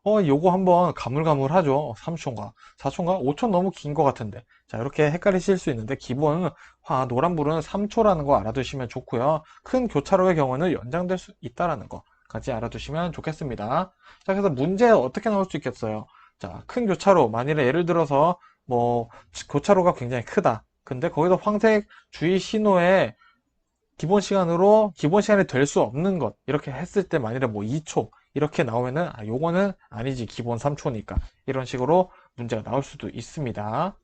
요거 한번 가물가물하죠. 3초인가 4초인가 5초 너무 긴 것 같은데. 자, 이렇게 헷갈리실 수 있는데 기본 노란불은 3초라는 거 알아두시면 좋고요. 큰 교차로의 경우는 연장될 수 있다라는 거까지 알아두시면 좋겠습니다. 자, 그래서 문제 어떻게 나올 수 있겠어요? 자, 큰 교차로, 만일에 예를 들어서 뭐 교차로가 굉장히 크다. 근데 거기서 황색 주의 신호에 기본 시간이 될 수 없는 것 이렇게 했을 때 만일에 뭐 2초 이렇게 나오면은 요거는 아니지, 기본 3초니까 이런 식으로 문제가 나올 수도 있습니다.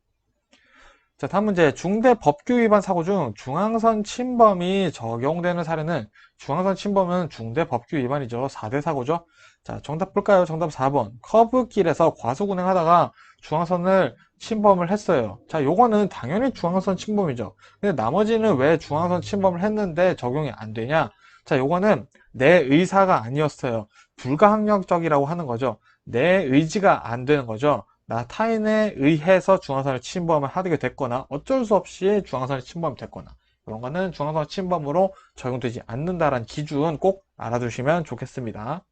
자, 다음 문제. 중대 법규 위반 사고 중 중앙선 침범이 적용되는 사례는 중앙선 침범은 중대 법규 위반이죠. 4대 사고죠. 자, 정답 볼까요? 정답 4번. 커브길에서 과속 운행하다가 중앙선을 침범을 했어요. 자, 요거는 당연히 중앙선 침범이죠. 근데 나머지는 왜 중앙선 침범을 했는데 적용이 안 되냐? 자, 요거는 내 의사가 아니었어요. 불가항력적이라고 하는 거죠. 내 의지가 안 되는 거죠. 나 타인에 의해서 중앙선을 침범을 하게 됐거나 어쩔 수 없이 중앙선이 침범됐거나 이런 거는 중앙선 침범으로 적용되지 않는다라는 기준 꼭 알아두시면 좋겠습니다.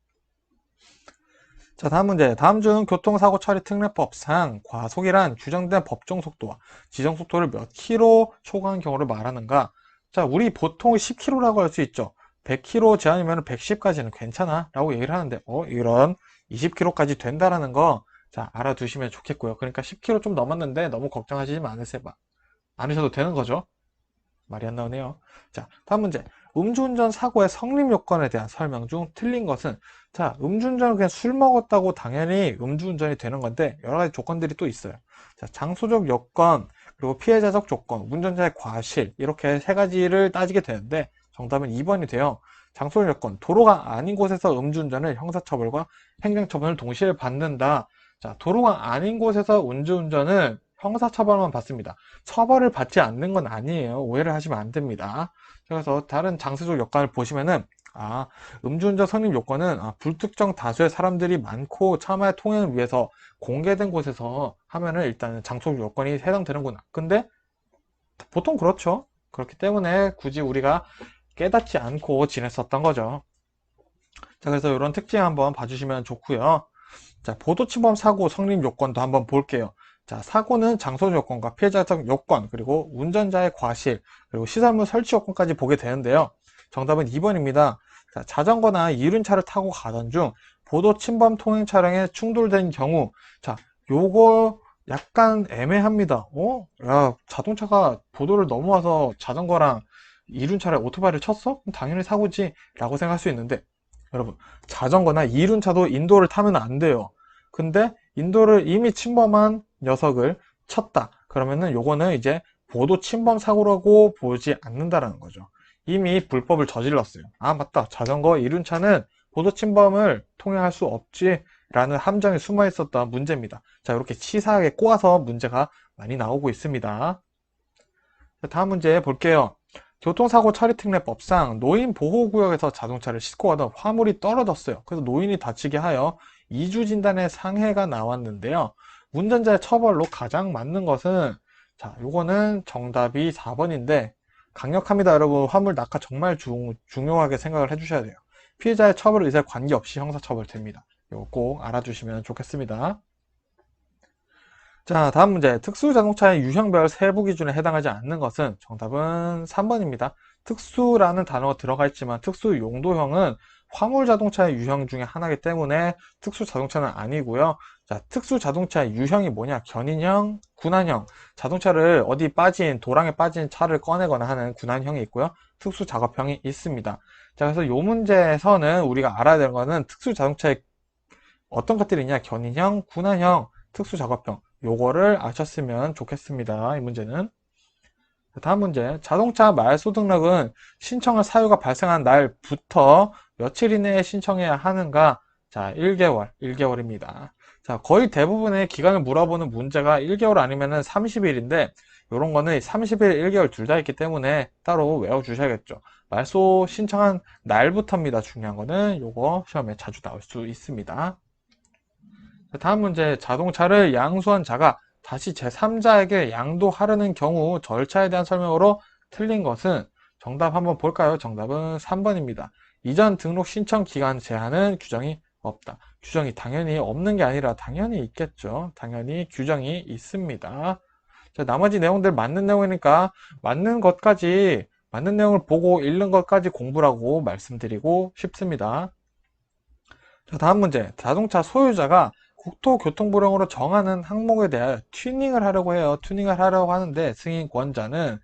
자, 다음 문제. 다음 중 교통사고 처리 특례법상 과속이란 규정된 법정 속도와 지정 속도를 몇 킬로 초과한 경우를 말하는가? 자, 우리 보통 10킬로라고 할 수 있죠. 100킬로 제한이면 110까지는 괜찮아 라고 얘기를 하는데 이런 20킬로까지 된다라는 거 자, 알아두시면 좋겠고요. 그러니까 10km 좀 넘었는데 너무 걱정하시지 않으셔도 되는 거죠. 말이 안 나오네요. 자, 다음 문제. 음주운전 사고의 성립 요건에 대한 설명 중 틀린 것은 자, 음주운전은 그냥 술 먹었다고 당연히 음주운전이 되는 건데 여러 가지 조건들이 또 있어요. 자, 장소적 요건, 그리고 피해자적 조건, 운전자의 과실 이렇게 세 가지를 따지게 되는데 정답은 2번이 돼요. 장소적 요건, 도로가 아닌 곳에서 음주운전을 형사처벌과 행정처벌을 동시에 받는다. 자, 도로가 아닌 곳에서 음주운전은 형사처벌만 받습니다. 처벌을 받지 않는 건 아니에요. 오해를 하시면 안 됩니다. 그래서 다른 장소적 요건을 보시면은 음주운전 성립 요건은 불특정 다수의 사람들이 많고 차마의 통행을 위해서 공개된 곳에서 하면은 일단은 장소적 요건이 해당되는구나. 근데 보통 그렇죠. 그렇기 때문에 굳이 우리가 깨닫지 않고 지냈었던 거죠. 자, 그래서 이런 특징 한번 봐주시면 좋고요. 자, 보도침범 사고 성립 요건도 한번 볼게요. 자, 사고는 장소 요건과 피해자적 요건, 그리고 운전자의 과실, 그리고 시설물 설치 요건까지 보게 되는데요. 정답은 2번입니다. 자, 자전거나 이륜차를 타고 가던 중 보도 침범 통행 차량에 충돌된 경우, 자, 요거 약간 애매합니다. 야, 자동차가 보도를 넘어와서 자전거랑 이륜차를 오토바이를 쳤어? 그럼 당연히 사고지 라고 생각할 수 있는데 여러분, 자전거나 이륜차도 인도를 타면 안 돼요. 근데 인도를 이미 침범한 녀석을 쳤다. 그러면은 요거는 이제 보도 침범 사고라고 보지 않는다라는 거죠. 이미 불법을 저질렀어요. 맞다. 자전거 이륜차는 보도 침범을 통행할 수 없지 라는 함정이 숨어 있었던 문제입니다. 자, 이렇게 치사하게 꼬아서 문제가 많이 나오고 있습니다. 자, 다음 문제 볼게요. 교통사고 처리특례법상 노인 보호구역에서 자동차를 싣고 가던 화물이 떨어졌어요. 그래서 노인이 다치게 하여 이주진단의 상해가 나왔는데요. 운전자의 처벌로 가장 맞는 것은 자, 요거는 정답이 4번인데 강력합니다, 여러분. 화물 낙하 정말 중요하게 생각을 해주셔야 돼요. 피해자의 처벌 의사에 관계없이 형사처벌 됩니다. 이거 꼭 알아주시면 좋겠습니다. 자, 다음 문제. 특수자동차의 유형별 세부 기준에 해당하지 않는 것은 정답은 3번입니다. 특수라는 단어가 들어가 있지만 특수 용도형은 화물 자동차의 유형 중에 하나이기 때문에 특수 자동차는 아니고요. 자, 특수 자동차의 유형이 뭐냐? 견인형, 군한형. 자동차를 어디 빠진 도랑에 빠진 차를 꺼내거나 하는 군한형이 있고요. 특수 작업형이 있습니다. 자, 그래서 이 문제에서는 우리가 알아야 되는 거는 특수 자동차의 어떤 것들이 있냐? 견인형, 군한형, 특수 작업형. 요거를 아셨으면 좋겠습니다. 이 문제는. 다음 문제. 자동차 말소 등록은 신청할 사유가 발생한 날부터 며칠 이내에 신청해야 하는가? 자, 1개월입니다. 자, 거의 대부분의 기간을 물어보는 문제가 1개월 아니면은 30일인데, 요런 거는 30일, 1개월 둘 다 있기 때문에 따로 외워주셔야겠죠. 말소 신청한 날부터입니다. 중요한 거는 요거 시험에 자주 나올 수 있습니다. 다음 문제. 자동차를 양수한 자가 다시 제3자에게 양도하려는 경우 절차에 대한 설명으로 틀린 것은 정답 한번 볼까요? 정답은 3번입니다. 이전 등록 신청 기간 제한은 규정이 없다. 규정이 당연히 없는 게 아니라 당연히 있겠죠. 당연히 규정이 있습니다. 자, 나머지 내용들 맞는 내용이니까 맞는 내용을 보고 읽는 것까지 공부라고 말씀드리고 싶습니다. 자, 다음 문제. 자동차 소유자가 국토교통부령으로 정하는 항목에 대하여 튜닝을 하려고 해요. 튜닝을 하려고 하는데 승인권자는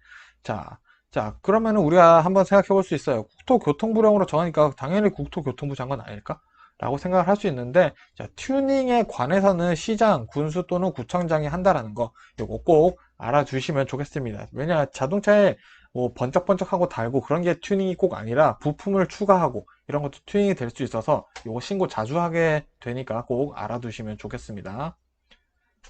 그러면 우리가 한번 생각해 볼 수 있어요. 국토교통부령으로 정하니까 당연히 국토교통부 장관 아닐까? 라고 생각을 할 수 있는데, 자, 튜닝에 관해서는 시장, 군수 또는 구청장이 한다라는 거, 이거 꼭 알아두시면 좋겠습니다. 왜냐, 자동차에 뭐 번쩍번쩍하고 달고 그런 게 튜닝이 꼭 아니라 부품을 추가하고 이런 것도 튜닝이 될 수 있어서 이거 신고 자주 하게 되니까 꼭 알아두시면 좋겠습니다.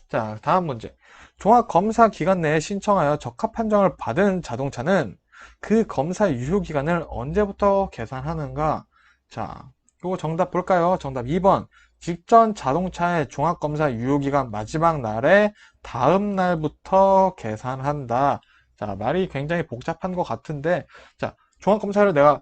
자, 다음 문제. 종합검사기간 내에 신청하여 적합 판정을 받은 자동차는 그 검사 유효기간을 언제부터 계산하는가? 자, 이거 정답 볼까요? 정답 2번. 직전 자동차의 종합검사 유효기간 마지막 날에 다음 날부터 계산한다. 자, 말이 굉장히 복잡한 것 같은데, 자, 종합검사를 내가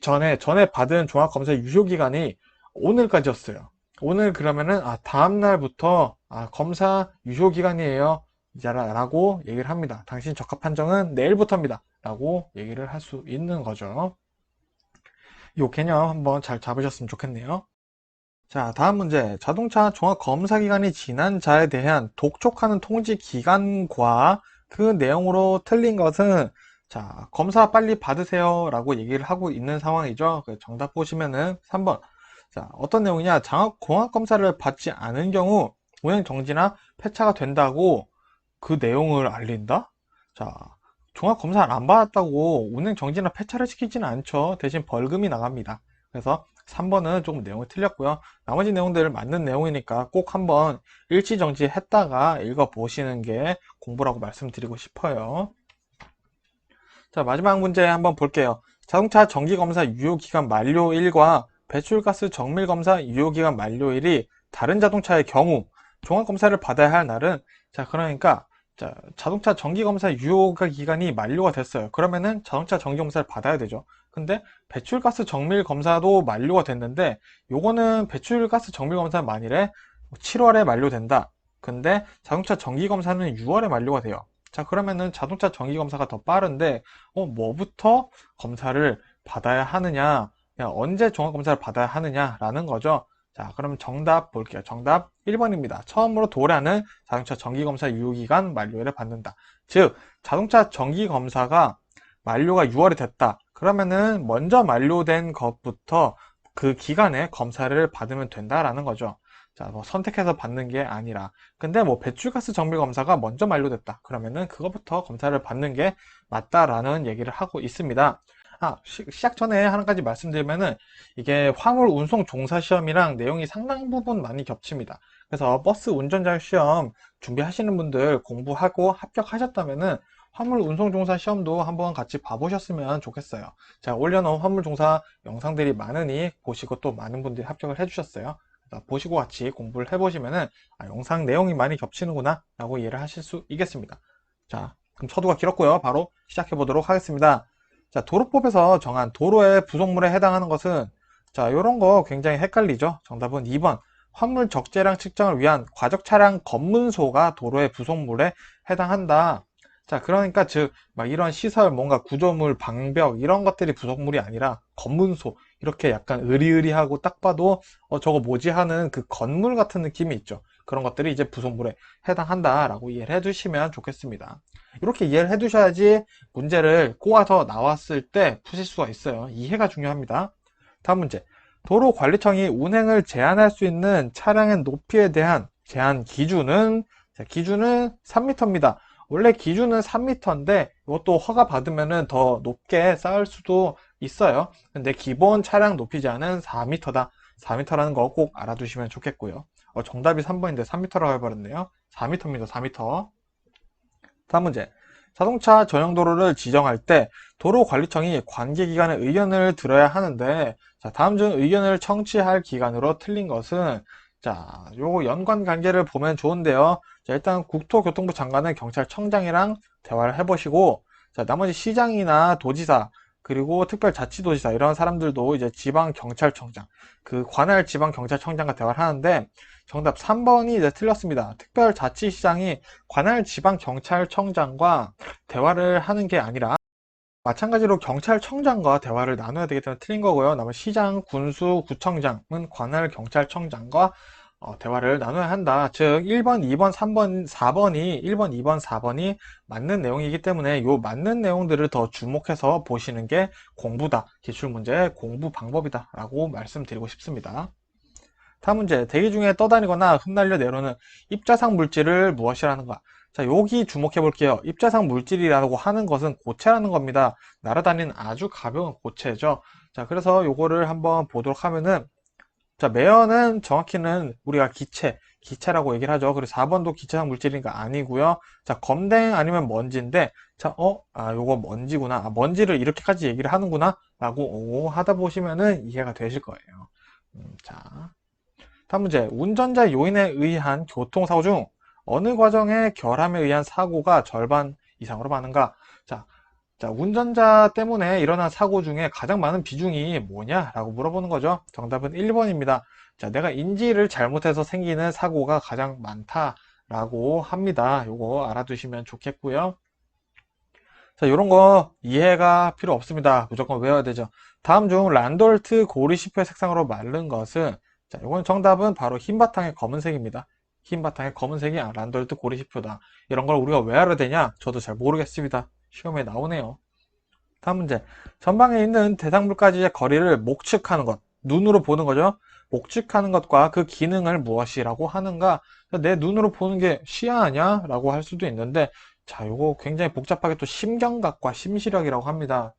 전에 받은 종합검사 유효기간이 오늘까지였어요. 오늘 그러면은 다음 날부터 검사 유효 기간이에요 라고 얘기를 합니다. 당신 적합 판정은 내일부터입니다 라고 얘기를 할 수 있는 거죠. 이 개념 한번 잘 잡으셨으면 좋겠네요. 자, 다음 문제. 자동차 종합 검사 기간이 지난 자에 대한 독촉하는 통지 기간과 그 내용으로 틀린 것은, 자, 검사 빨리 받으세요 라고 얘기를 하고 있는 상황이죠. 정답 보시면은 3번. 자, 어떤 내용이냐? 종합검사를 받지 않은 경우 운행 정지나 폐차가 된다고 그 내용을 알린다? 자, 종합검사를 안 받았다고 운행 정지나 폐차를 시키지는 않죠. 대신 벌금이 나갑니다. 그래서 3번은 조금 내용이 틀렸고요. 나머지 내용들 맞는 내용이니까 꼭 한번 일시정지 했다가 읽어보시는 게 공부라고 말씀드리고 싶어요. 자, 마지막 문제 한번 볼게요. 자동차 정기검사 유효기간 만료일과 배출가스 정밀검사 유효기간 만료일이 다른 자동차의 경우 종합검사를 받아야 할 날은, 자, 그러니까 자동차 정기검사 유효기간이 만료가 됐어요. 그러면은 자동차 정기검사를 받아야 되죠. 근데 배출가스 정밀검사도 만료가 됐는데 요거는 배출가스 정밀검사 만일에 7월에 만료된다. 근데 자동차 정기검사는 6월에 만료가 돼요. 자, 그러면은 자동차 정기검사가 더 빠른데 뭐부터 검사를 받아야 하느냐, 언제 종합검사를 받아야 하느냐라는 거죠. 자, 그럼 정답 볼게요. 정답 1번입니다. 처음으로 도래하는 자동차 정기검사 유효기간 만료일에 받는다. 즉, 자동차 정기검사가 만료가 6월이 됐다. 그러면은 먼저 만료된 것부터 그 기간에 검사를 받으면 된다라는 거죠. 자, 뭐 선택해서 받는 게 아니라. 근데 뭐 배출가스 정밀 검사가 먼저 만료됐다. 그러면은 그것부터 검사를 받는 게 맞다라는 얘기를 하고 있습니다. 시작 전에 한 가지 말씀드리면은 이게 화물 운송 종사 시험이랑 내용이 상당 부분 많이 겹칩니다. 그래서 버스 운전자 시험 준비하시는 분들 공부하고 합격하셨다면은 화물 운송 종사 시험도 한번 같이 봐보셨으면 좋겠어요. 제가 올려놓은 화물 종사 영상들이 많으니 보시고 또 많은 분들이 합격을 해주셨어요. 보시고 같이 공부를 해보시면은 영상 내용이 많이 겹치는구나 라고 이해를 하실 수 있겠습니다. 자, 그럼 서두가 길었고요. 바로 시작해 보도록 하겠습니다. 자, 도로법에서 정한 도로의 부속물에 해당하는 것은, 자, 요런 거 굉장히 헷갈리죠. 정답은 2번. 화물 적재량 측정을 위한 과적 차량 검문소가 도로의 부속물에 해당한다. 자, 그러니까 즉 막 이런 시설, 뭔가 구조물, 방벽 이런 것들이 부속물이 아니라 검문소, 이렇게 약간 으리으리하고 딱 봐도 저거 뭐지 하는 그 건물 같은 느낌이 있죠. 그런 것들이 이제 부속물에 해당한다라고 이해를 해두시면 좋겠습니다. 이렇게 이해를 해두셔야지 문제를 꼬아서 나왔을 때 푸실 수가 있어요. 이해가 중요합니다. 다음 문제. 도로관리청이 운행을 제한할 수 있는 차량의 높이에 대한 제한 기준은, 자, 기준은 3m입니다. 원래 기준은 3m인데 이것도 허가 받으면 더 높게 쌓을 수도 있어요. 근데 기본 차량 높이 제한은 4m다. 4m라는 거 꼭 알아두시면 좋겠고요. 정답이 3번인데 3m라고 해버렸네요. 4m입니다. 4m. 다음 문제. 자동차 전용 도로를 지정할 때 도로관리청이 관계기관의 의견을 들어야 하는데, 자, 다음 중 의견을 청취할 기관으로 틀린 것은, 자, 요거 연관 관계를 보면 좋은데요. 자, 일단 국토교통부 장관은 경찰청장이랑 대화를 해보시고, 자, 나머지 시장이나 도지사, 그리고 특별자치도지사 이런 사람들도 이제 지방경찰청장, 그 관할 지방경찰청장과 대화를 하는데, 정답 3번이 이제 틀렸습니다. 특별자치시장이 관할 지방경찰청장과 대화를 하는 게 아니라 마찬가지로 경찰청장과 대화를 나눠야 되기 때문에 틀린 거고요. 나머지 시장, 군수, 구청장은 관할 경찰청장과 대화를 나눠야 한다. 즉 1번, 2번, 3번, 4번이 1번, 2번, 4번이 맞는 내용이기 때문에 요 맞는 내용들을 더 주목해서 보시는 게 공부다. 기출문제의 공부 방법이다 라고 말씀드리고 싶습니다. 다음 문제, 대기 중에 떠다니거나 흩날려 내려오는 입자상 물질을 무엇이라는가? 자, 여기 주목해 볼게요. 입자상 물질이라고 하는 것은 고체라는 겁니다. 날아다니는 아주 가벼운 고체죠. 자, 그래서 요거를 한번 보도록 하면은, 자, 매연은 정확히는 우리가 기체라고 얘기를 하죠. 그리고 4번도 기체상 물질이니까 아니고요. 자, 검댕 아니면 먼지인데, 자, 요거 먼지구나. 먼지를 이렇게까지 얘기를 하는구나. 라고 하다 보시면은 이해가 되실 거예요. 자. 다음 문제. 운전자 요인에 의한 교통사고 중 어느 과정의 결함에 의한 사고가 절반 이상으로 많은가? 자, 운전자 때문에 일어난 사고 중에 가장 많은 비중이 뭐냐? 라고 물어보는 거죠. 정답은 1번입니다. 자, 내가 인지를 잘못해서 생기는 사고가 가장 많다라고 합니다. 요거 알아두시면 좋겠고요. 자, 이런 거 이해가 필요 없습니다. 무조건 외워야 되죠. 다음 중 란돌트 고리시표의 색상으로 마른 것은, 자, 이건 정답은 바로 흰 바탕에 검은색입니다. 흰 바탕에 검은색이 란돌트 고리시표다. 이런 걸 우리가 왜 알아야 되냐? 저도 잘 모르겠습니다. 시험에 나오네요. 다음 문제. 전방에 있는 대상물까지의 거리를 목측하는 것. 눈으로 보는 거죠. 목측하는 것과 그 기능을 무엇이라고 하는가? 내 눈으로 보는 게 시야 아니야? 라고 할 수도 있는데, 자, 요거 굉장히 복잡하게 또 심경각과 심시력이라고 합니다.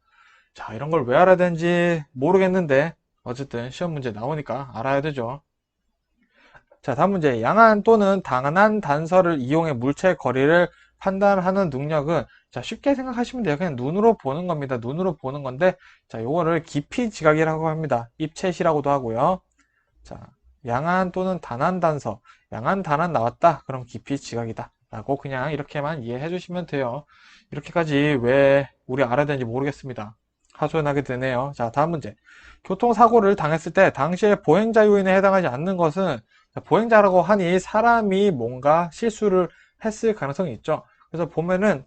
자, 이런 걸 왜 알아야 되는지 모르겠는데, 어쨌든 시험 문제 나오니까 알아야 되죠. 자, 다음 문제. 양한 또는 당한 단서를 이용해 물체의 거리를 판단하는 능력은, 자, 쉽게 생각하시면 돼요. 그냥 눈으로 보는 겁니다. 눈으로 보는 건데, 자, 요거를 깊이 지각이라고 합니다. 입챗이라고도 하고요. 자, 양한 또는 단한 단서. 양한 단한 나왔다. 그럼 깊이 지각이다. 라고 그냥 이렇게만 이해해 주시면 돼요. 이렇게까지 왜 우리 알아야 되는지 모르겠습니다. 하소연하게 되네요. 자, 다음 문제. 교통사고를 당했을 때 당시에 보행자 요인에 해당하지 않는 것은, 보행자라고 하니 사람이 뭔가 실수를 했을 가능성이 있죠. 그래서 보면은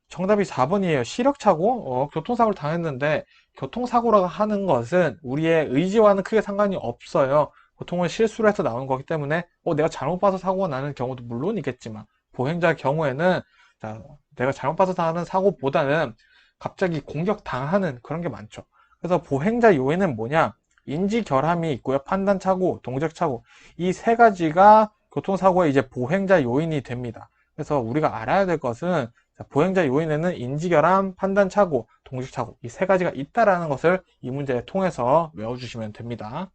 정답이 4번이에요. 시력착오? 교통사고를 당했는데, 교통사고라고 하는 것은 우리의 의지와는 크게 상관이 없어요. 보통은 실수를 해서 나오는 거기 때문에, 내가 잘못 봐서 사고가 나는 경우도 물론 있겠지만, 보행자 경우에는, 자, 내가 잘못 봐서 나는 사고보다는 갑자기 공격당하는 그런 게 많죠. 그래서 보행자 요인은 뭐냐? 인지 결함이 있고요. 판단착오, 동작착오. 이 세 가지가 교통사고의 이제 보행자 요인이 됩니다. 그래서 우리가 알아야 될 것은, 보행자 요인에는 인지결함, 판단착오, 동식착오 이 세 가지가 있다라는 것을 이 문제를 통해서 외워주시면 됩니다.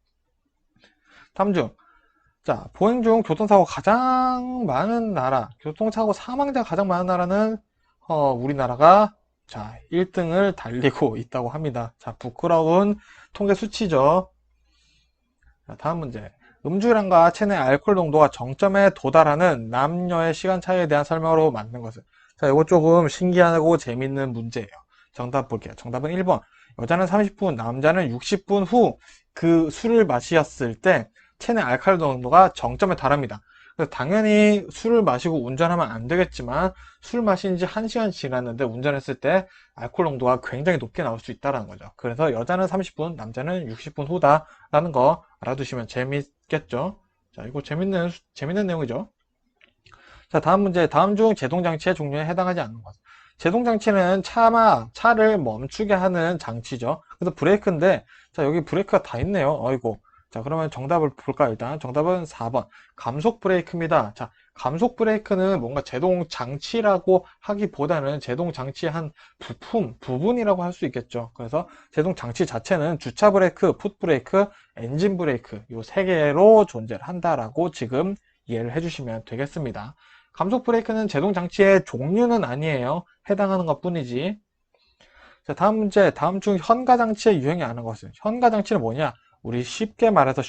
다음 중, 자, 보행 중 교통사고 가장 많은 나라, 교통사고 사망자가 가장 많은 나라는 우리나라가, 자, 1등을 달리고 있다고 합니다. 자, 부끄러운 통계 수치죠. 자, 다음 문제. 음주량과 체내 알코올 농도가 정점에 도달하는 남녀의 시간 차이에 대한 설명으로 만든 것은, 자, 이거 조금 신기하고 재밌는 문제예요. 정답 볼게요. 정답은 1번. 여자는 30분, 남자는 60분 후 그 술을 마셨을 때 체내 알코올 농도가 정점에 달합니다. 그래서 당연히 술을 마시고 운전하면 안 되겠지만 술 마신 지 1시간 지났는데 운전했을 때 알코올 농도가 굉장히 높게 나올 수 있다는 거죠. 그래서 여자는 30분, 남자는 60분 후다라는 거 알아두시면 재밌겠죠. 자, 이거 재밌는 내용이죠. 자, 다음 문제. 다음 중 제동장치의 종류에 해당하지 않는 것. 제동장치는 차를 멈추게 하는 장치죠. 그래서 브레이크인데, 자, 여기 브레이크가 다 있네요. 어이고. 자, 그러면 정답을 볼까, 일단. 정답은 4번. 감속 브레이크입니다. 자, 감속 브레이크는 뭔가 제동 장치라고 하기보다는 제동 장치의 한 부분이라고 할 수 있겠죠. 그래서 제동 장치 자체는 주차 브레이크, 풋 브레이크, 엔진 브레이크, 요 세 개로 존재를 한다라고 지금 이해를 해주시면 되겠습니다. 감속 브레이크는 제동 장치의 종류는 아니에요. 해당하는 것 뿐이지. 자, 다음 문제. 다음 중 현가 장치의 유형이 아는 것은, 현가 장치는 뭐냐? 우리 쉽게 말해서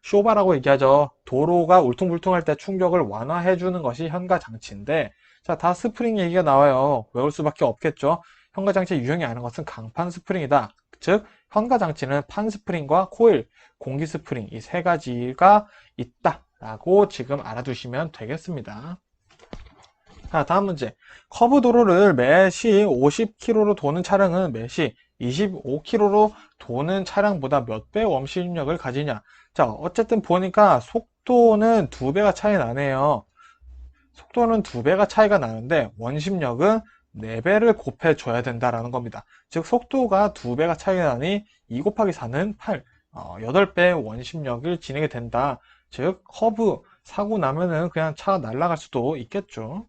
쇼바라고 얘기하죠. 도로가 울퉁불퉁할 때 충격을 완화해 주는 것이 현가 장치인데, 자, 다 스프링 얘기가 나와요. 외울 수밖에 없겠죠. 현가 장치의 유형이 아는 것은 강판 스프링이다. 즉, 현가 장치는 판 스프링과 코일, 공기 스프링 이 세 가지가 있다라고 지금 알아두시면 되겠습니다. 자, 다음 문제. 커브 도로를 매시 50km로 도는 차량은 매시 25km로 도는 차량보다 몇 배 원심력을 가지냐? 자, 어쨌든 보니까 속도는 2배가 차이 나네요. 속도는 2배가 차이가 나는데 원심력은 4배를 곱해줘야 된다라는 겁니다. 즉 속도가 2배가 차이 나니 2 곱하기 4는 8. 8배 원심력을 지니게 된다. 즉 허브 사고 나면은 그냥 차가 날아갈 수도 있겠죠.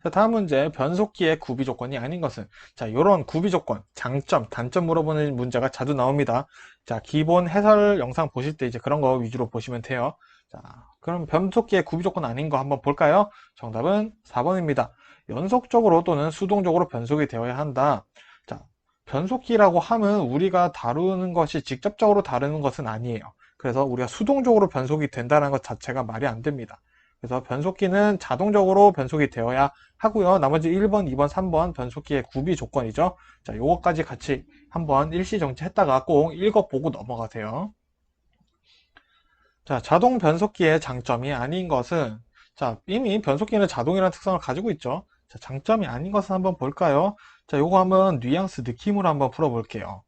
자, 다음 문제, 변속기의 구비 조건이 아닌 것은? 자, 이런 구비 조건, 장점, 단점 물어보는 문제가 자주 나옵니다. 자, 기본 해설 영상 보실 때 이제 그런 거 위주로 보시면 돼요. 자, 그럼 변속기의 구비 조건 아닌 거 한번 볼까요? 정답은 4번입니다. 연속적으로 또는 수동적으로 변속이 되어야 한다. 자, 변속기라고 하면 우리가 다루는 것이 직접적으로 다루는 것은 아니에요. 그래서 우리가 수동적으로 변속이 된다는 것 자체가 말이 안 됩니다. 그래서 변속기는 자동적으로 변속이 되어야 하고요. 나머지 1번, 2번, 3번 변속기의 구비 조건이죠. 자, 요거까지 같이 한번 일시정지 했다가 꼭 읽어보고 넘어가세요. 자, 자동 변속기의 장점이 아닌 것은, 자, 이미 변속기는 자동이라는 특성을 가지고 있죠. 자, 장점이 아닌 것은 한번 볼까요? 자, 요거 한번 뉘앙스 느낌으로 한번 풀어볼게요.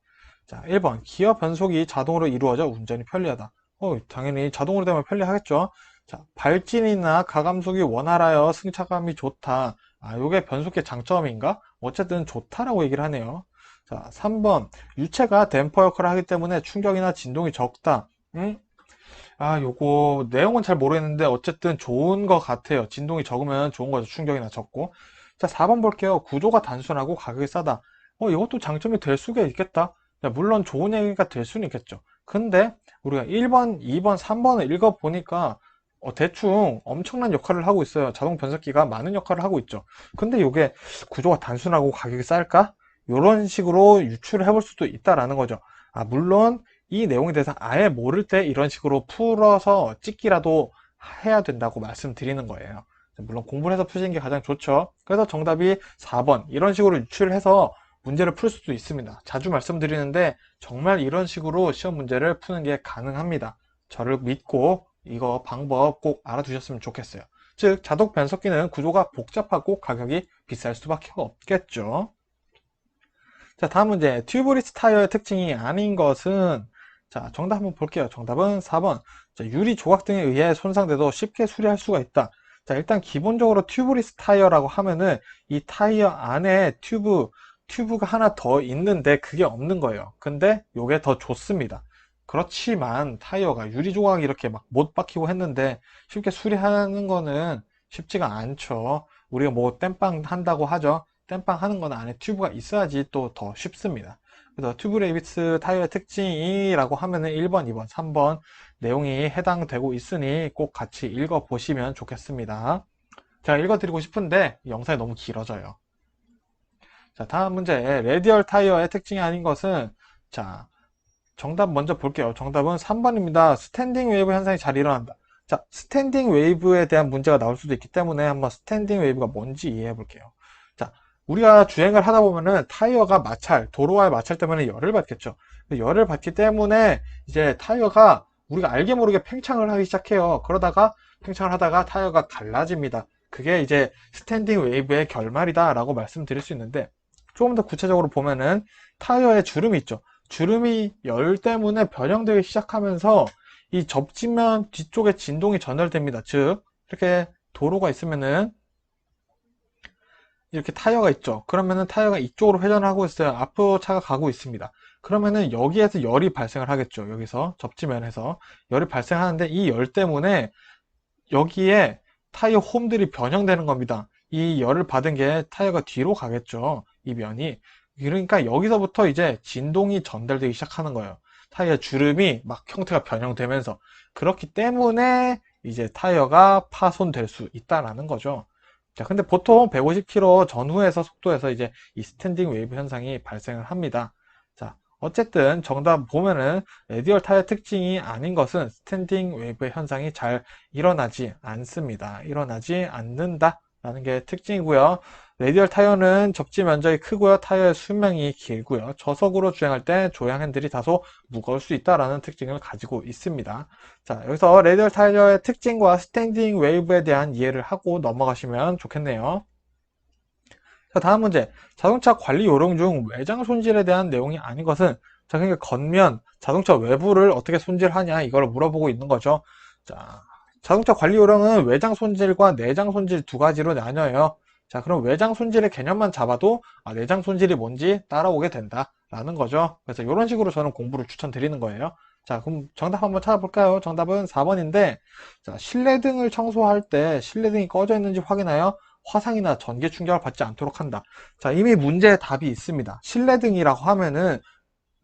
자, 1번 기어 변속이 자동으로 이루어져 운전이 편리하다. 당연히 자동으로 되면 편리하겠죠. 자, 발진이나 가감속이 원활하여 승차감이 좋다. 요게 변속기의 장점인가? 어쨌든 좋다라고 얘기를 하네요. 자, 3번 유체가 댐퍼 역할을 하기 때문에 충격이나 진동이 적다. 요거 내용은 잘 모르겠는데 어쨌든 좋은 것 같아요. 진동이 적으면 좋은 거죠. 충격이나 적고. 자, 4번 볼게요. 구조가 단순하고 가격이 싸다. 이것도 장점이 될 수가 있겠다. 자, 물론 좋은 얘기가 될 수는 있겠죠. 근데 우리가 1번, 2번, 3번을 읽어보니까 대충 엄청난 역할을 하고 있어요. 자동 변속기가 많은 역할을 하고 있죠. 근데 이게 구조가 단순하고 가격이 쌀까? 이런 식으로 유추를 해볼 수도 있다라는 거죠. 물론 이 내용에 대해서 아예 모를 때 이런 식으로 풀어서 찍기라도 해야 된다고 말씀드리는 거예요. 물론 공부를 해서 푸시는 게 가장 좋죠. 그래서 정답이 4번 이런 식으로 유추를 해서 문제를 풀 수도 있습니다. 자주 말씀드리는데 정말 이런 식으로 시험 문제를 푸는 게 가능합니다. 저를 믿고 이거 방법 꼭 알아두셨으면 좋겠어요. 즉 자동 변속기는 구조가 복잡하고 가격이 비쌀 수밖에 없겠죠. 자, 다음 문제. 튜브리스 타이어의 특징이 아닌 것은, 자, 정답 한번 볼게요. 정답은 4번. 자, 유리 조각 등에 의해 손상돼도 쉽게 수리할 수가 있다. 자, 일단 기본적으로 튜브리스 타이어라고 하면은 이 타이어 안에 튜브가 하나 더 있는데 그게 없는 거예요. 근데 요게 더 좋습니다. 그렇지만 타이어가 유리 조각이 이렇게 막 못 박히고 했는데 쉽게 수리하는 거는 쉽지가 않죠. 우리가 뭐 땜빵 한다고 하죠. 땜빵 하는 건 안에 튜브가 있어야지 또 더 쉽습니다. 그래서 튜브 레이비스 타이어의 특징이라고 하면은 1번, 2번, 3번 내용이 해당되고 있으니 꼭 같이 읽어보시면 좋겠습니다. 제가 읽어드리고 싶은데 영상이 너무 길어져요. 자, 다음 문제. 레디얼 타이어의 특징이 아닌 것은, 자, 정답 먼저 볼게요. 정답은 3번입니다. 스탠딩 웨이브 현상이 잘 일어난다. 자, 스탠딩 웨이브에 대한 문제가 나올 수도 있기 때문에 한번 스탠딩 웨이브가 뭔지 이해해 볼게요. 자, 우리가 주행을 하다 보면은 타이어가 도로와의 마찰 때문에 열을 받겠죠. 열을 받기 때문에 이제 타이어가 우리가 알게 모르게 팽창을 하기 시작해요. 그러다가 팽창을 하다가 타이어가 갈라집니다. 그게 이제 스탠딩 웨이브의 결말이다 라고 말씀드릴 수 있는데 조금 더 구체적으로 보면은 타이어에 주름이 있죠. 주름이 열 때문에 변형되기 시작하면서 이 접지면 뒤쪽에 진동이 전달됩니다. 즉 이렇게 도로가 있으면은 이렇게 타이어가 있죠. 그러면은 타이어가 이쪽으로 회전을 하고 있어요. 앞으로 차가 가고 있습니다. 그러면은 여기에서 열이 발생을 하겠죠. 여기서 접지면에서 열이 발생하는데 이 열 때문에 여기에 타이어 홈들이 변형되는 겁니다. 이 열을 받은 게 타이어가 뒤로 가겠죠. 이 면이. 그러니까 여기서부터 이제 진동이 전달되기 시작하는 거예요. 타이어 주름이 막 형태가 변형되면서. 그렇기 때문에 이제 타이어가 파손될 수 있다라는 거죠. 자, 근데 보통 150km 전후에서 속도에서 이제 이 스탠딩 웨이브 현상이 발생을 합니다. 자, 어쨌든 정답 보면은 레디얼 타이어 특징이 아닌 것은 스탠딩 웨이브 현상이 잘 일어나지 않습니다. 일어나지 않는다 라는 게 특징이고요. 레디얼 타이어는 접지 면적이 크고요. 타이어의 수명이 길고요. 저속으로 주행할 때 조향 핸들이 다소 무거울 수 있다라는 특징을 가지고 있습니다. 자, 여기서 레디얼 타이어의 특징과 스탠딩 웨이브에 대한 이해를 하고 넘어가시면 좋겠네요. 자, 다음 문제. 자동차 관리 요령 중 외장 손질에 대한 내용이 아닌 것은, 자, 그러니까 겉면, 자동차 외부를 어떻게 손질하냐 이걸 물어보고 있는 거죠. 자, 자동차 관리 요령은 외장 손질과 내장 손질 두 가지로 나뉘어요. 자, 그럼 외장 손질의 개념만 잡아도 내장 손질이 뭔지 따라오게 된다라는 거죠. 그래서 이런 식으로 저는 공부를 추천드리는 거예요. 자, 그럼 정답 한번 찾아볼까요? 정답은 4번인데, 자, 실내 등을 청소할 때 실내 등이 꺼져 있는지 확인하여 화상이나 전기 충격을 받지 않도록 한다. 자, 이미 문제에 답이 있습니다. 실내 등이라고 하면은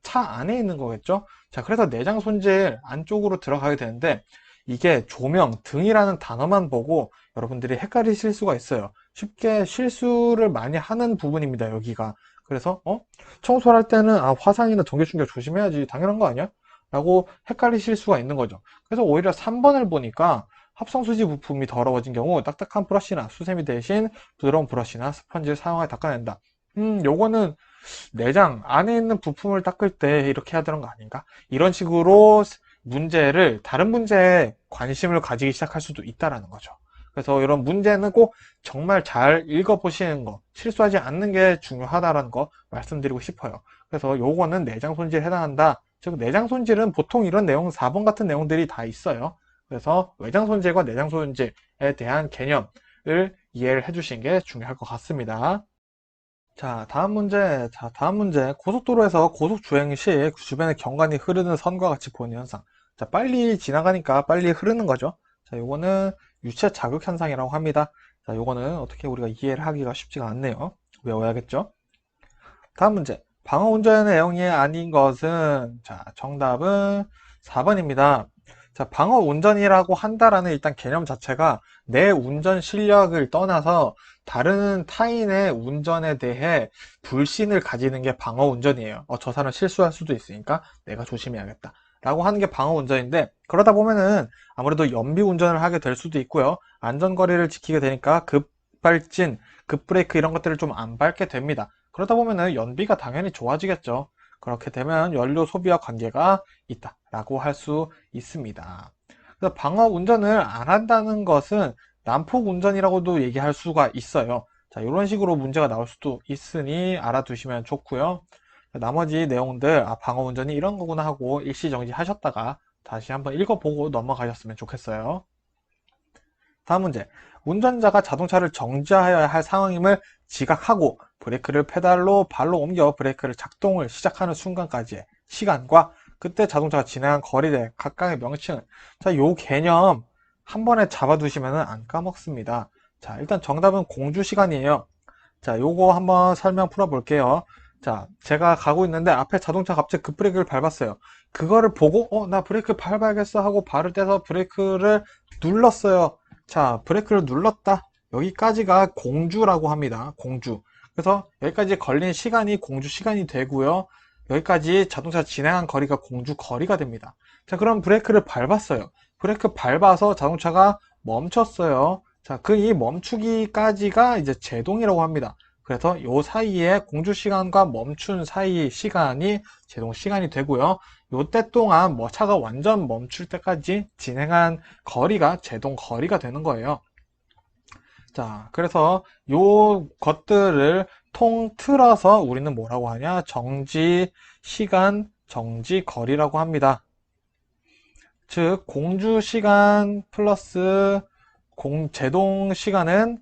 차 안에 있는 거겠죠? 자, 그래서 내장 손질 안쪽으로 들어가게 되는데, 이게 조명, 등이라는 단어만 보고 여러분들이 헷갈리실 수가 있어요. 쉽게 실수를 많이 하는 부분입니다, 여기가. 그래서, 청소를 할 때는, 화상이나 전기 충격 조심해야지. 당연한 거 아니야? 라고 헷갈리실 수가 있는 거죠. 그래서 오히려 3번을 보니까 합성수지 부품이 더러워진 경우 딱딱한 브러쉬나 수세미 대신 부드러운 브러쉬나 스펀지를 사용하여 닦아낸다. 요거는 내장 안에 있는 부품을 닦을 때 이렇게 해야 되는 거 아닌가? 이런 식으로 문제를 다른 문제에 관심을 가지기 시작할 수도 있다라는 거죠. 그래서 이런 문제는 꼭 정말 잘 읽어보시는 거, 실수하지 않는 게 중요하다라는 거 말씀드리고 싶어요. 그래서 요거는 내장 손질에 해당한다. 즉 내장 손질은 보통 이런 내용 4번 같은 내용들이 다 있어요. 그래서 외장 손질과 내장 손질에 대한 개념을 이해를 해주시는 게 중요할 것 같습니다. 자, 다음 문제. 고속도로에서 고속 주행 시 주변에 경관이 흐르는 선과 같이 보이는 현상. 자, 빨리 지나가니까 빨리 흐르는 거죠. 자, 요거는 유체 자극 현상이라고 합니다. 자, 요거는 어떻게 우리가 이해를 하기가 쉽지가 않네요. 외워야겠죠? 다음 문제. 방어 운전의 내용이 아닌 것은, 자, 정답은 4번입니다. 자, 방어 운전이라고 한다라는 일단 개념 자체가 내 운전 실력을 떠나서 다른 타인의 운전에 대해 불신을 가지는 게 방어 운전이에요. 저 사람 실수할 수도 있으니까 내가 조심해야겠다. 라고 하는 게 방어 운전인데, 그러다 보면은 아무래도 연비 운전을 하게 될 수도 있고요. 안전거리를 지키게 되니까 급발진, 급브레이크 이런 것들을 좀 안 밟게 됩니다. 그러다 보면은 연비가 당연히 좋아지겠죠. 그렇게 되면 연료 소비와 관계가 있다라고 할 수 있습니다. 그래서 방어 운전을 안 한다는 것은 난폭 운전이라고도 얘기할 수가 있어요. 자, 이런 식으로 문제가 나올 수도 있으니 알아두시면 좋고요. 나머지 내용들, 방어 운전이 이런 거구나 하고 일시정지 하셨다가 다시 한번 읽어보고 넘어가셨으면 좋겠어요. 다음 문제. 운전자가 자동차를 정지하여야 할 상황임을 지각하고 브레이크를 페달로 발로 옮겨 브레이크를 작동을 시작하는 순간까지의 시간과 그때 자동차가 지나간 거리대 각각의 명칭. 자, 요 개념 한 번에 잡아두시면 안 까먹습니다. 자, 일단 정답은 공주 시간이에요. 자, 요거 한번 설명 풀어볼게요. 자, 제가 가고 있는데 앞에 자동차 갑자기 급브레이크를 밟았어요. 그거를 보고 나 브레이크 밟아야겠어 하고 발을 떼서 브레이크를 눌렀어요. 자, 브레이크를 눌렀다. 여기까지가 공주라고 합니다. 공주. 그래서 여기까지 걸린 시간이 공주 시간이 되고요. 여기까지 자동차 진행한 거리가 공주 거리가 됩니다. 자, 그럼 브레이크를 밟았어요. 브레이크 밟아서 자동차가 멈췄어요. 자, 이 멈추기까지가 이제 제동이라고 합니다. 그래서 요 사이에 공주 시간과 멈춘 사이 시간이 제동 시간이 되고요. 요때 동안 차가 완전 멈출 때까지 진행한 거리가 제동 거리가 되는 거예요. 자, 그래서 요 것들을 통틀어서 우리는 뭐라고 하냐? 정지 시간, 정지 거리라고 합니다. 즉, 공주 시간 플러스 제동 시간은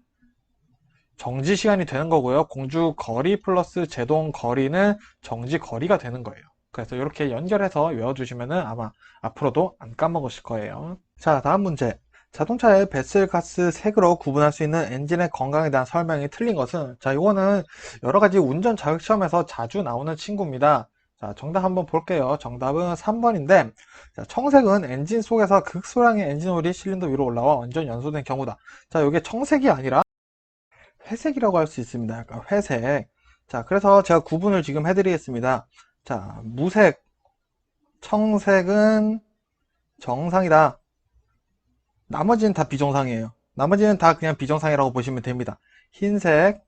정지 시간이 되는 거고요. 공주 거리 플러스 제동 거리는 정지 거리가 되는 거예요. 그래서 이렇게 연결해서 외워두시면 아마 앞으로도 안 까먹으실 거예요. 자, 다음 문제. 자동차의 배슬가스 색으로 구분할 수 있는 엔진의 건강에 대한 설명이 틀린 것은, 자, 이거는 여러 가지 운전 자격시험에서 자주 나오는 친구입니다. 자, 정답 한번 볼게요. 정답은 3번인데, 자, 청색은 엔진 속에서 극소량의 엔진오일이 실린더 위로 올라와 완전 연소된 경우다. 자, 이게 청색이 아니라 회색이라고 할 수 있습니다. 약간 회색. 자, 그래서 제가 구분을 지금 해드리겠습니다. 자, 무색, 청색은 정상이다. 나머지는 다 비정상이에요. 나머지는 다 그냥 비정상이라고 보시면 됩니다. 흰색,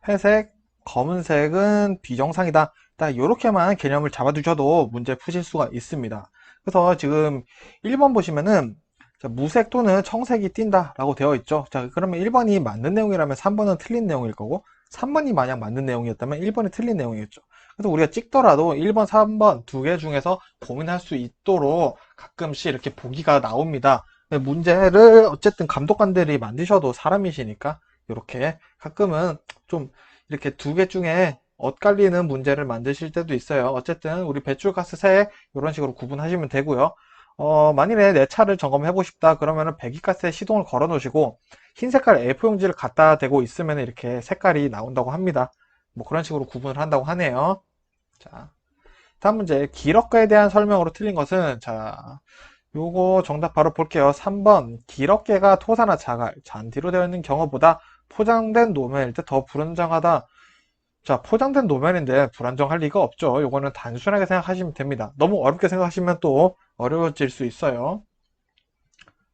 회색, 검은색은 비정상이다. 딱 이렇게만 개념을 잡아두셔도 문제 푸실 수가 있습니다. 그래서 지금 1번 보시면은 무색 또는 청색이 띈다 라고 되어 있죠. 자, 그러면 1번이 맞는 내용이라면 3번은 틀린 내용일 거고, 3번이 만약 맞는 내용이었다면 1번이 틀린 내용이겠죠. 그래서 우리가 찍더라도 1번, 3번 두 개 중에서 고민할 수 있도록 가끔씩 이렇게 보기가 나옵니다. 문제를 어쨌든 감독관들이 만드셔도 사람이시니까 이렇게 가끔은 좀 이렇게 두 개 중에 엇갈리는 문제를 만드실 때도 있어요. 어쨌든 우리 배출가스 세액 이런 식으로 구분하시면 되고요. 만일에 내 차를 점검해보고 싶다 그러면은 배기가스에 시동을 걸어 놓으시고 흰 색깔 A4용지를 갖다 대고 있으면 이렇게 색깔이 나온다고 합니다. 뭐 그런 식으로 구분을 한다고 하네요. 자, 다음 문제. 기럽과에 대한 설명으로 틀린 것은, 자, 요거 정답 바로 볼게요. 3번. 기럽개가 토사나 자갈, 잔디로 되어 있는 경우보다 포장된 노면일 때 더 불안정하다. 자, 포장된 노면인데 불안정할 리가 없죠. 요거는 단순하게 생각하시면 됩니다. 너무 어렵게 생각하시면 또 어려워질 수 있어요.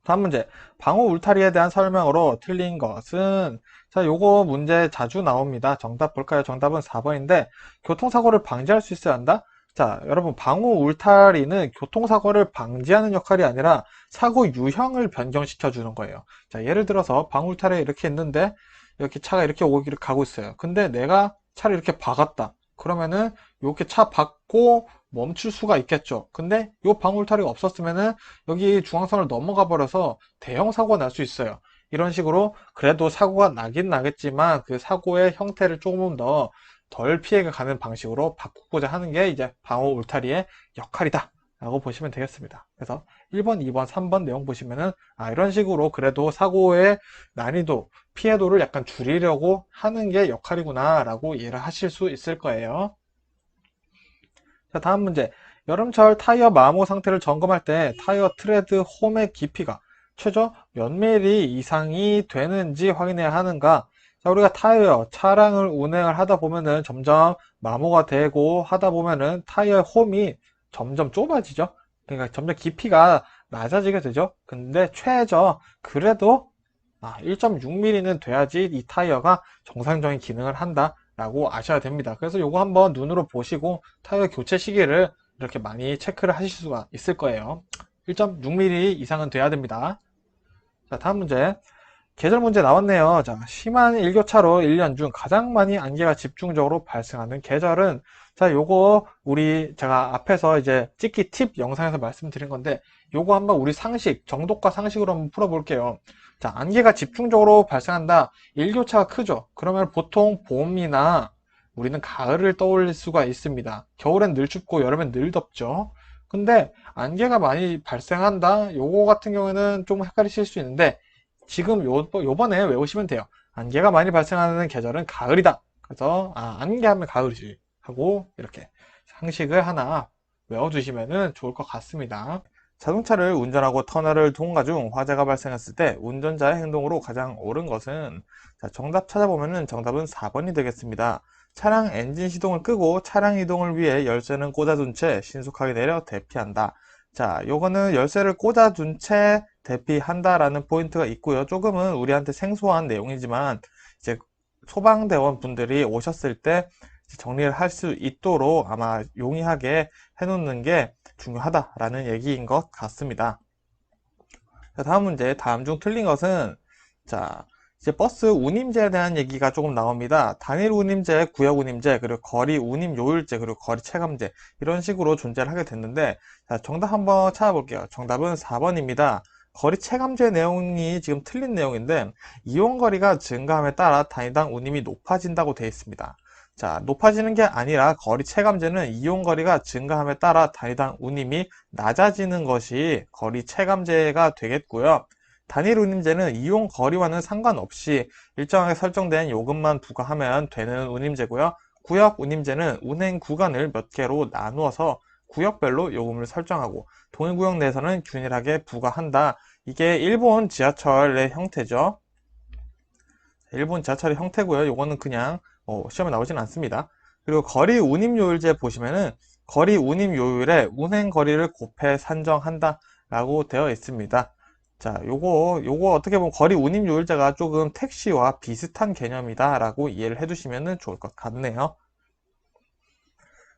다음 문제. 방호 울타리에 대한 설명으로 틀린 것은, 자, 요거 문제 자주 나옵니다. 정답 볼까요? 정답은 4번인데, 교통사고를 방지할 수 있어야 한다? 자, 여러분, 방호 울타리는 교통사고를 방지하는 역할이 아니라 사고 유형을 변경시켜 주는 거예요. 자, 예를 들어서 방호 울타리에 이렇게 있는데, 이렇게 차가 이렇게 오기를 가고 있어요. 근데 내가 차를 이렇게 박았다. 그러면은, 이렇게 차 박고 멈출 수가 있겠죠. 근데 이 방호 울타리가 없었으면은 여기 중앙선을 넘어가 버려서 대형 사고가 날 수 있어요. 이런 식으로 그래도 사고가 나긴 나겠지만 그 사고의 형태를 조금 더 덜 피해가 가는 방식으로 바꾸고자 하는 게 이제 방호 울타리의 역할이다 라고 보시면 되겠습니다. 그래서 1번, 2번, 3번 내용 보시면은 이런 식으로 그래도 사고의 난이도, 피해도를 약간 줄이려고 하는 게 역할이구나 라고 이해를 하실 수 있을 거예요. 자, 다음 문제. 여름철 타이어 마모 상태를 점검할 때 타이어 트레드 홈의 깊이가 최저 몇 미리 이상이 되는지 확인해야 하는가? 자, 우리가 차량을 운행을 하다 보면은 점점 마모가 되고 하다 보면은 타이어 홈이 점점 좁아지죠? 그러니까 점점 깊이가 낮아지게 되죠? 근데 최저 그래도 1.6mm는 돼야지 이 타이어가 정상적인 기능을 한다 라고 아셔야 됩니다. 그래서 요거 한번 눈으로 보시고 타이어 교체 시기를 이렇게 많이 체크를 하실 수가 있을 거예요. 1.6mm 이상은 돼야 됩니다. 자, 다음 문제. 계절 문제 나왔네요. 자, 심한 일교차로 1년 중 가장 많이 안개가 집중적으로 발생하는 계절은, 자, 요거 우리 제가 앞에서 이제 찍기 팁 영상에서 말씀드린 건데 요거 한번 우리 상식, 정독과 상식으로 한번 풀어볼게요. 자, 안개가 집중적으로 발생한다. 일교차가 크죠. 그러면 보통 봄이나 우리는 가을을 떠올릴 수가 있습니다. 겨울엔 늘 춥고 여름엔 늘 덥죠. 근데 안개가 많이 발생한다. 요거 같은 경우에는 좀 헷갈리실 수 있는데 지금 요번에 외우시면 돼요. 안개가 많이 발생하는 계절은 가을이다. 그래서 안개하면 가을이지 하고 이렇게 상식을 하나 외워두시면 좋을 것 같습니다. 자동차를 운전하고 터널을 통과 중 화재가 발생했을 때 운전자의 행동으로 가장 옳은 것은, 자, 정답 찾아보면 정답은 4번이 되겠습니다. 차량 엔진 시동을 끄고 차량 이동을 위해 열쇠는 꽂아둔 채 신속하게 내려 대피한다. 자, 요거는 열쇠를 꽂아둔 채 대피한다라는 포인트가 있고요. 조금은 우리한테 생소한 내용이지만 이제 소방대원 분들이 오셨을 때 정리를 할 수 있도록 아마 용이하게 해놓는 게 중요하다라는 얘기인 것 같습니다. 자, 다음 문제. 다음 중 틀린 것은, 자, 이제 버스 운임제에 대한 얘기가 조금 나옵니다. 단일 운임제, 구역 운임제, 그리고 거리 운임 요율제, 그리고 거리 체감제 이런 식으로 존재를 하게 됐는데, 자, 정답 한번 찾아볼게요. 정답은 4번입니다. 거리 체감제 내용이 지금 틀린 내용인데 이용거리가 증가함에 따라 단위당 운임이 높아진다고 되어 있습니다. 자, 높아지는 게 아니라 거리 체감제는 이용거리가 증가함에 따라 단위당 운임이 낮아지는 것이 거리 체감제가 되겠고요. 단일 운임제는 이용 거리와는 상관없이 일정하게 설정된 요금만 부과하면 되는 운임제고요. 구역 운임제는 운행 구간을 몇 개로 나누어서 구역별로 요금을 설정하고 동일구역 내에서는 균일하게 부과한다. 이게 일본 지하철의 형태죠. 일본 지하철의 형태고요. 요거는 그냥 시험에 나오진 않습니다. 그리고 거리 운임요율제 보시면은 거리 운임요율에 운행 거리를 곱해 산정한다 라고 되어 있습니다. 자, 요거 어떻게 보면 거리 운임요율제가 조금 택시와 비슷한 개념이다 라고 이해를 해두시면 좋을 것 같네요.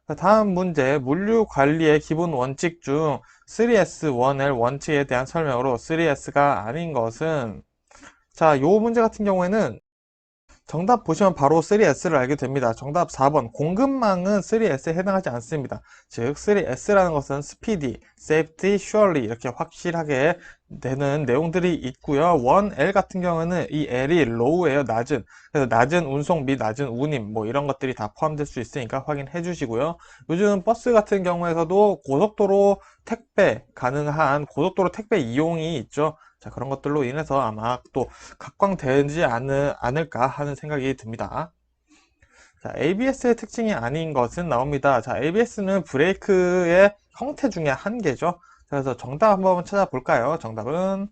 자, 다음 문제. 물류 관리의 기본 원칙 중 3S1L 원칙에 대한 설명으로 3S가 아닌 것은, 자, 요 문제 같은 경우에는 정답 보시면 바로 3S를 알게 됩니다. 정답 4번. 공급망은 3S에 해당하지 않습니다. 즉, 3S라는 것은 speedy, safety, surely 이렇게 확실하게 되는 내용들이 있고요. 1L 같은 경우는 이 L이 low예요. 낮은. 그래서 낮은 운송 및 낮은 운임 뭐 이런 것들이 다 포함될 수 있으니까 확인해 주시고요. 요즘 버스 같은 경우에서도 고속도로 택배 가능한 고속도로 택배 이용이 있죠. 자, 그런 것들로 인해서 아마 또 각광되지 않을까 하는 생각이 듭니다. 자, ABS의 특징이 아닌 것은 나옵니다. 자, ABS는 브레이크의 형태 중에 한 개죠. 그래서 정답 한번 찾아볼까요? 정답은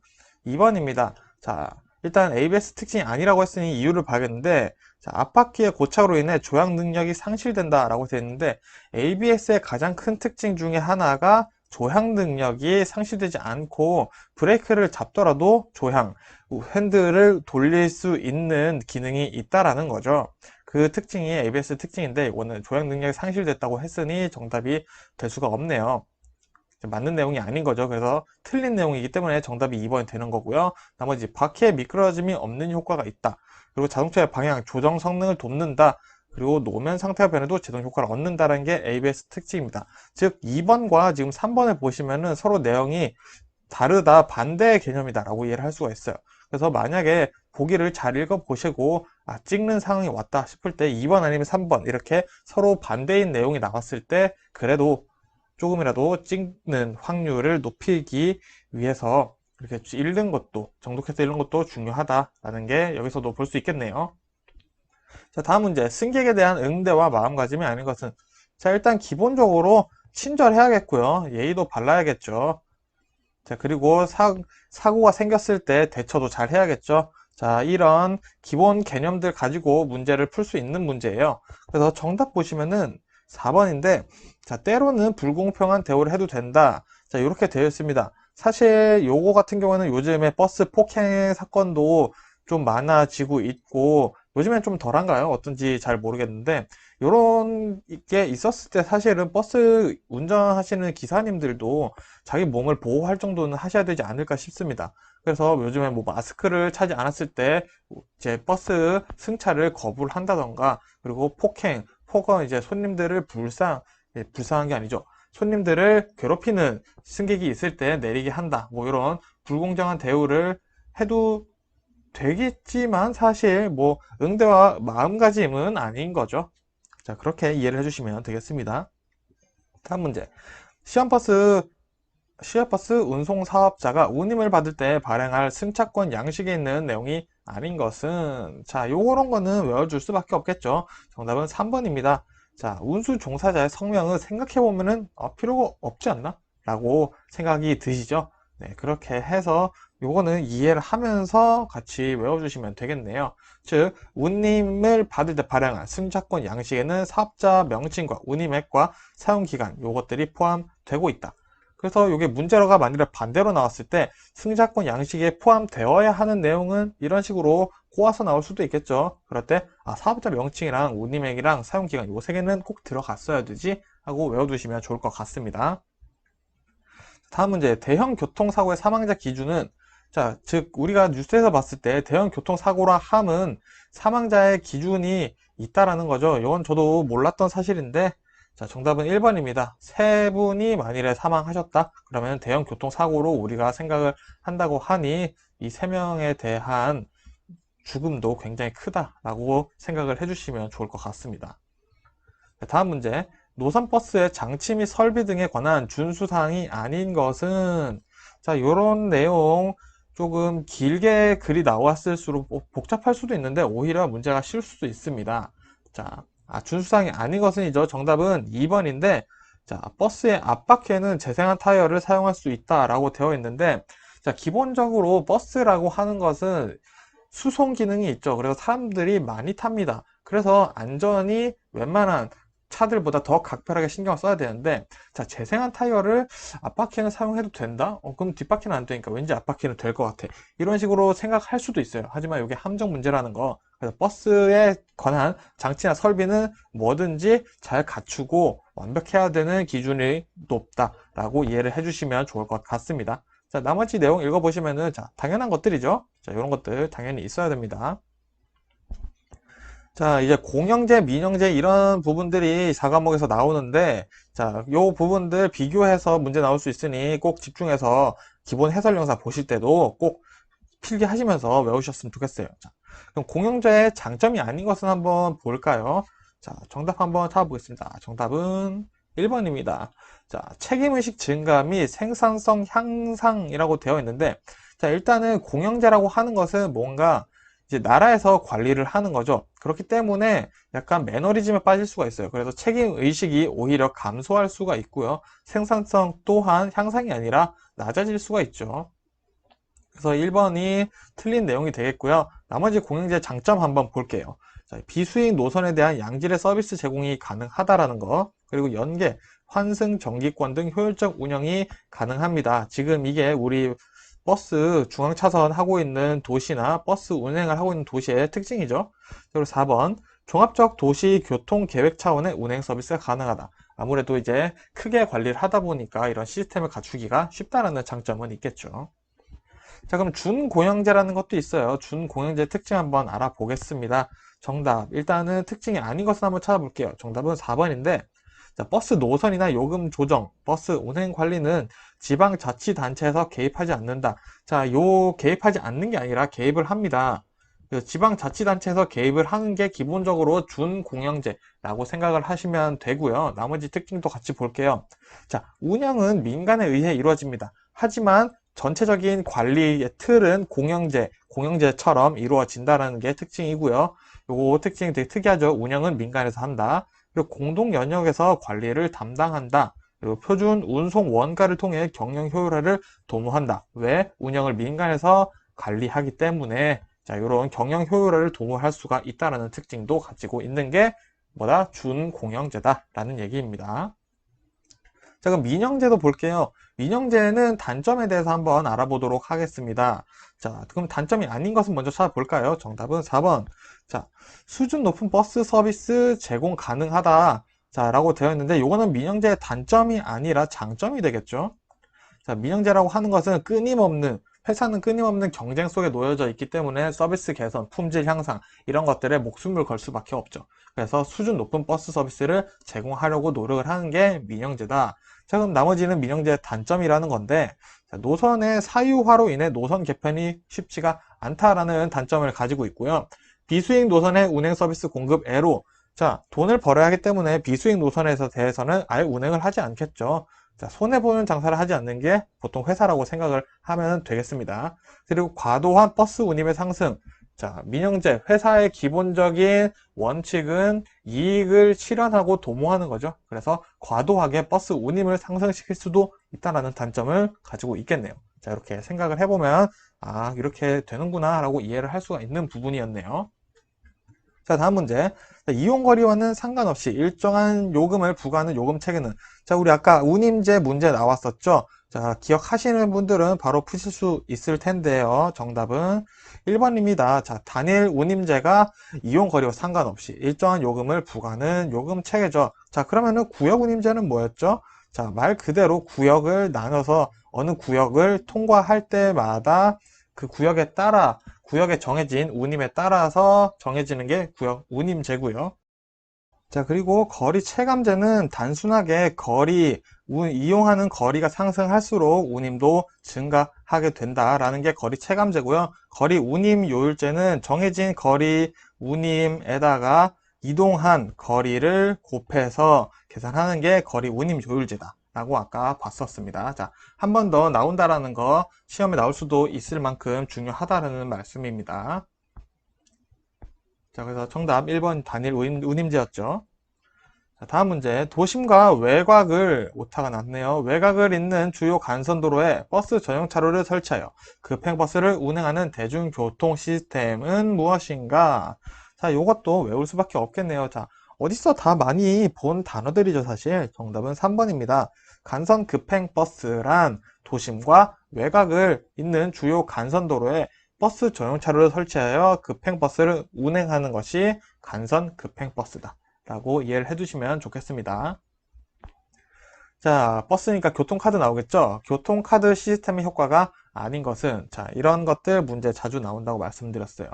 2번입니다. 자, 일단 ABS 특징이 아니라고 했으니 이유를 봐야겠는데, 자, 앞바퀴의 고착으로 인해 조향 능력이 상실된다라고 되어 있는데, ABS의 가장 큰 특징 중에 하나가 조향 능력이 상실되지 않고 브레이크를 잡더라도 조향, 핸들을 돌릴 수 있는 기능이 있다라는 거죠. 그 특징이 ABS 특징인데 이거는 조향 능력이 상실됐다고 했으니 정답이 될 수가 없네요. 맞는 내용이 아닌 거죠. 그래서 틀린 내용이기 때문에 정답이 2번이 되는 거고요. 나머지 바퀴에 미끄러짐이 없는 효과가 있다. 그리고 자동차의 방향 조정 성능을 돕는다. 그리고 노면 상태가 변해도 제동 효과를 얻는다는 게 ABS 특징입니다. 즉 2번과 지금 3번을 보시면은 서로 내용이 다르다, 반대의 개념이다 라고 이해를 할 수가 있어요. 그래서 만약에 보기를 잘 읽어보시고 찍는 상황이 왔다 싶을 때 2번 아니면 3번 이렇게 서로 반대인 내용이 나왔을 때 그래도 조금이라도 찍는 확률을 높이기 위해서 이렇게 읽는 것도, 정독해서 읽는 것도 중요하다라는 게 여기서도 볼 수 있겠네요. 자, 다음 문제. 승객에 대한 응대와 마음가짐이 아닌 것은? 자, 일단 기본적으로 친절해야겠고요. 예의도 발라야겠죠. 자, 그리고 사고가 생겼을 때 대처도 잘 해야겠죠. 자, 이런 기본 개념들 가지고 문제를 풀 수 있는 문제예요. 그래서 정답 보시면은 4번인데, 자, 때로는 불공평한 대우를 해도 된다. 자, 이렇게 되어 있습니다. 사실 요거 같은 경우는 요즘에 버스 폭행 사건도 좀 많아지고 있고, 요즘엔 좀 덜한가요? 어떤지 잘 모르겠는데, 요런 게 있었을 때 사실은 버스 운전하시는 기사님들도 자기 몸을 보호할 정도는 하셔야 되지 않을까 싶습니다. 그래서 요즘에 뭐 마스크를 차지 않았을 때 이제 버스 승차를 거부를 한다던가 그리고 폭언 이제 손님들을 불쌍한 게 아니죠. 손님들을 괴롭히는 승객이 있을 때 내리게 한다. 뭐 이런 불공정한 대우를 해도 되겠지만 사실 뭐 응대와 마음가짐은 아닌 거죠. 자, 그렇게 이해를 해주시면 되겠습니다. 다음 문제. 시험버스 시외버스 운송 사업자가 운임을 받을 때 발행할 승차권 양식에 있는 내용이 아닌 것은 자, 요런 거는 외워줄 수밖에 없겠죠. 정답은 3번입니다. 자, 운수 종사자의 성명을 생각해보면은 필요가 없지 않나? 라고 생각이 드시죠? 네, 그렇게 해서 요거는 이해를 하면서 같이 외워주시면 되겠네요. 즉, 운임을 받을 때 발행한 승차권 양식에는 사업자 명칭과 운임액과 사용기간 요것들이 포함되고 있다. 그래서 이게 문제가 만일에 반대로 나왔을 때 승자권 양식에 포함되어야 하는 내용은 이런 식으로 꼬아서 나올 수도 있겠죠. 그럴 때 사업자 명칭이랑 운임액이랑 사용기간 요 세 개는 꼭 들어갔어야 되지 하고 외워두시면 좋을 것 같습니다. 다음 문제. 대형 교통사고의 사망자 기준은 자, 즉 우리가 뉴스에서 봤을 때 대형 교통사고라 함은 사망자의 기준이 있다라는 거죠. 이건 저도 몰랐던 사실인데 자, 정답은 1번입니다. 세 분이 만일에 사망하셨다? 그러면 대형 교통사고로 우리가 생각을 한다고 하니 이 세 명에 대한 죽음도 굉장히 크다라고 생각을 해주시면 좋을 것 같습니다. 자, 다음 문제. 노선버스의 장치 및 설비 등에 관한 준수사항이 아닌 것은 자, 이런 내용 조금 길게 글이 나왔을수록 복잡할 수도 있는데 오히려 문제가 쉬울 수도 있습니다. 자, 준수사항이 아닌 것은이죠. 정답은 2번인데 자, 버스의 앞바퀴에는 재생한 타이어를 사용할 수 있다라고 되어 있는데 자, 기본적으로 버스라고 하는 것은 수송 기능이 있죠. 그래서 사람들이 많이 탑니다. 그래서 안전이 웬만한 차들보다 더 각별하게 신경을 써야 되는데 자, 재생한 타이어를 앞바퀴는 사용해도 된다? 그럼 뒷바퀴는 안 되니까 왠지 앞바퀴는 될 것 같아. 이런 식으로 생각할 수도 있어요. 하지만 이게 함정 문제라는 거. 그래서 버스에 관한 장치나 설비는 뭐든지 잘 갖추고 완벽해야 되는 기준이 높다라고 이해를 해주시면 좋을 것 같습니다. 자, 나머지 내용 읽어보시면은 자, 당연한 것들이죠. 자, 이런 것들 당연히 있어야 됩니다. 자, 이제 공영제, 민영제 이런 부분들이 4과목에서 나오는데, 자, 요 부분들 비교해서 문제 나올 수 있으니 꼭 집중해서 기본 해설 영상 보실 때도 꼭 필기하시면서 외우셨으면 좋겠어요. 자, 그럼 공영제의 장점이 아닌 것은 한번 볼까요? 자, 정답 한번 찾아보겠습니다. 정답은 1번입니다. 자, 책임의식 증가 및 생산성 향상이라고 되어 있는데, 자, 일단은 공영제라고 하는 것은 뭔가 이제 나라에서 관리를 하는 거죠. 그렇기 때문에 약간 매너리즘에 빠질 수가 있어요. 그래서 책임의식이 오히려 감소할 수가 있고요. 생산성 또한 향상이 아니라 낮아질 수가 있죠. 그래서 1번이 틀린 내용이 되겠고요. 나머지 공영제 장점 한번 볼게요. 자, 비수익 노선에 대한 양질의 서비스 제공이 가능하다라는 거, 그리고 연계, 환승, 정기권 등 효율적 운영이 가능합니다. 지금 이게 우리 버스 중앙차선 하고 있는 도시나 버스 운행을 하고 있는 도시의 특징이죠. 그리고 4번, 종합적 도시 교통 계획 차원의 운행 서비스가 가능하다. 아무래도 이제 크게 관리를 하다 보니까 이런 시스템을 갖추기가 쉽다는 장점은 있겠죠. 자, 그럼 준공영제라는 것도 있어요. 준공영제 특징 한번 알아보겠습니다. 정답. 일단은 특징이 아닌 것을 한번 찾아볼게요. 정답은 4번인데, 자, 버스 노선이나 요금 조정, 버스 운행 관리는 지방자치단체에서 개입하지 않는다. 자, 요 개입하지 않는 게 아니라 개입을 합니다. 그래서 지방자치단체에서 개입을 하는 게 기본적으로 준공영제라고 생각을 하시면 되고요. 나머지 특징도 같이 볼게요. 자, 운영은 민간에 의해 이루어집니다. 하지만 전체적인 관리의 틀은 공영제처럼 이루어진다는 게 특징이고요. 요거 특징이 되게 특이하죠. 운영은 민간에서 한다. 그리고 공동 연역에서 관리를 담당한다. 그리고 표준 운송 원가를 통해 경영 효율화를 도모한다. 왜? 운영을 민간에서 관리하기 때문에 자, 이런 경영 효율화를 도모할 수가 있다는 특징도 가지고 있는 게 뭐다? 준공영제다라는 얘기입니다. 자, 그럼 민영제도 볼게요. 민영제는 단점에 대해서 한번 알아보도록 하겠습니다. 자, 그럼 단점이 아닌 것은 먼저 찾아볼까요? 정답은 4번. 자, 수준 높은 버스 서비스 제공 가능하다. 자, 라고 되어 있는데, 요거는 민영제의 단점이 아니라 장점이 되겠죠? 자, 민영제라고 하는 것은 회사는 끊임없는 경쟁 속에 놓여져 있기 때문에 서비스 개선, 품질 향상, 이런 것들에 목숨을 걸 수밖에 없죠. 그래서 수준 높은 버스 서비스를 제공하려고 노력을 하는 게 민영제다. 자, 그럼 나머지는 민영제의 단점이라는 건데, 자, 노선의 사유화로 인해 노선 개편이 쉽지가 않다라는 단점을 가지고 있고요. 비수익 노선의 운행 서비스 공급 애로, 자, 돈을 벌어야 하기 때문에 비수익 노선에 대해서는 아예 운행을 하지 않겠죠. 자, 손해보는 장사를 하지 않는 게 보통 회사라고 생각을 하면 되겠습니다. 그리고 과도한 버스 운임의 상승. 자, 민영제, 회사의 기본적인 원칙은 이익을 실현하고 도모하는 거죠. 그래서 과도하게 버스 운임을 상승시킬 수도 있다는 단점을 가지고 있겠네요. 자, 이렇게 생각을 해보면, 아, 이렇게 되는구나, 라고 이해를 할 수가 있는 부분이었네요. 자, 다음 문제. 자, 이용거리와는 상관없이 일정한 요금을 부과하는 요금 체계는, 자, 우리 아까 운임제 문제 나왔었죠? 자, 기억하시는 분들은 바로 푸실 수 있을 텐데요. 정답은 1번입니다. 자, 단일 운임제가 이용거리와 상관없이 일정한 요금을 부과하는 요금 체계죠. 자, 그러면은 구역 운임제는 뭐였죠? 자, 말 그대로 구역을 나눠서 어느 구역을 통과할 때마다 그 구역에 따라 구역에 정해진 운임에 따라서 정해지는 게 구역 운임제고요. 자, 그리고 거리 체감제는 단순하게 이용하는 거리가 상승할수록 운임도 증가하게 된다라는 게 거리 체감제고요. 거리 운임 요율제는 정해진 거리 운임에다가 이동한 거리를 곱해서 계산하는 게 거리 운임 요율제다. 라고 아까 봤었습니다. 자, 한 번 더 나온다라는 거 시험에 나올 수도 있을 만큼 중요하다라는 말씀입니다. 자, 그래서 정답 1번 단일 운임제였죠. 자, 다음 문제. 도심과 외곽을 오타가 났네요. 외곽을 잇는 주요 간선도로에 버스 전용 차로를 설치하여 급행버스를 운행하는 대중교통 시스템은 무엇인가? 자, 요것도 외울 수밖에 없겠네요. 자, 어디서 다 많이 본 단어들이죠, 사실. 정답은 3번입니다. 간선 급행버스란 도심과 외곽을 잇는 주요 간선도로에 버스 전용 차로를 설치하여 급행버스를 운행하는 것이 간선 급행버스다. 라고 이해를 해두시면 좋겠습니다. 자, 버스니까 교통카드 나오겠죠? 교통카드 시스템의 효과가 아닌 것은, 자, 이런 것들 문제 자주 나온다고 말씀드렸어요.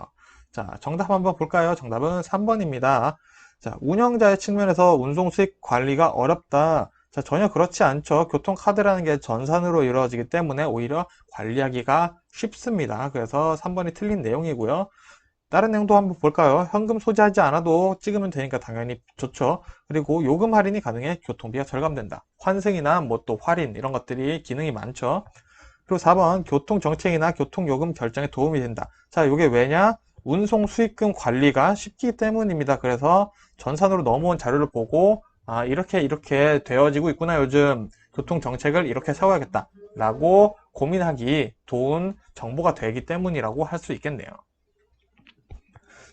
자, 정답 한번 볼까요? 정답은 3번입니다. 자, 운영자의 측면에서 운송 수익 관리가 어렵다. 자, 전혀 그렇지 않죠. 교통카드라는 게 전산으로 이루어지기 때문에 오히려 관리하기가 쉽습니다. 그래서 3번이 틀린 내용이고요. 다른 내용도 한번 볼까요? 현금 소지하지 않아도 찍으면 되니까 당연히 좋죠. 그리고 요금 할인이 가능해 교통비가 절감된다. 환승이나 뭐 또 할인 이런 것들이 기능이 많죠. 그리고 4번 교통정책이나 교통요금 결정에 도움이 된다. 자, 이게 왜냐? 운송 수익금 관리가 쉽기 때문입니다. 그래서 전산으로 넘어온 자료를 보고 아, 이렇게 되어지고 있구나. 요즘 교통정책을 이렇게 세워야겠다 라고 고민하기 좋은 정보가 되기 때문이라고 할 수 있겠네요.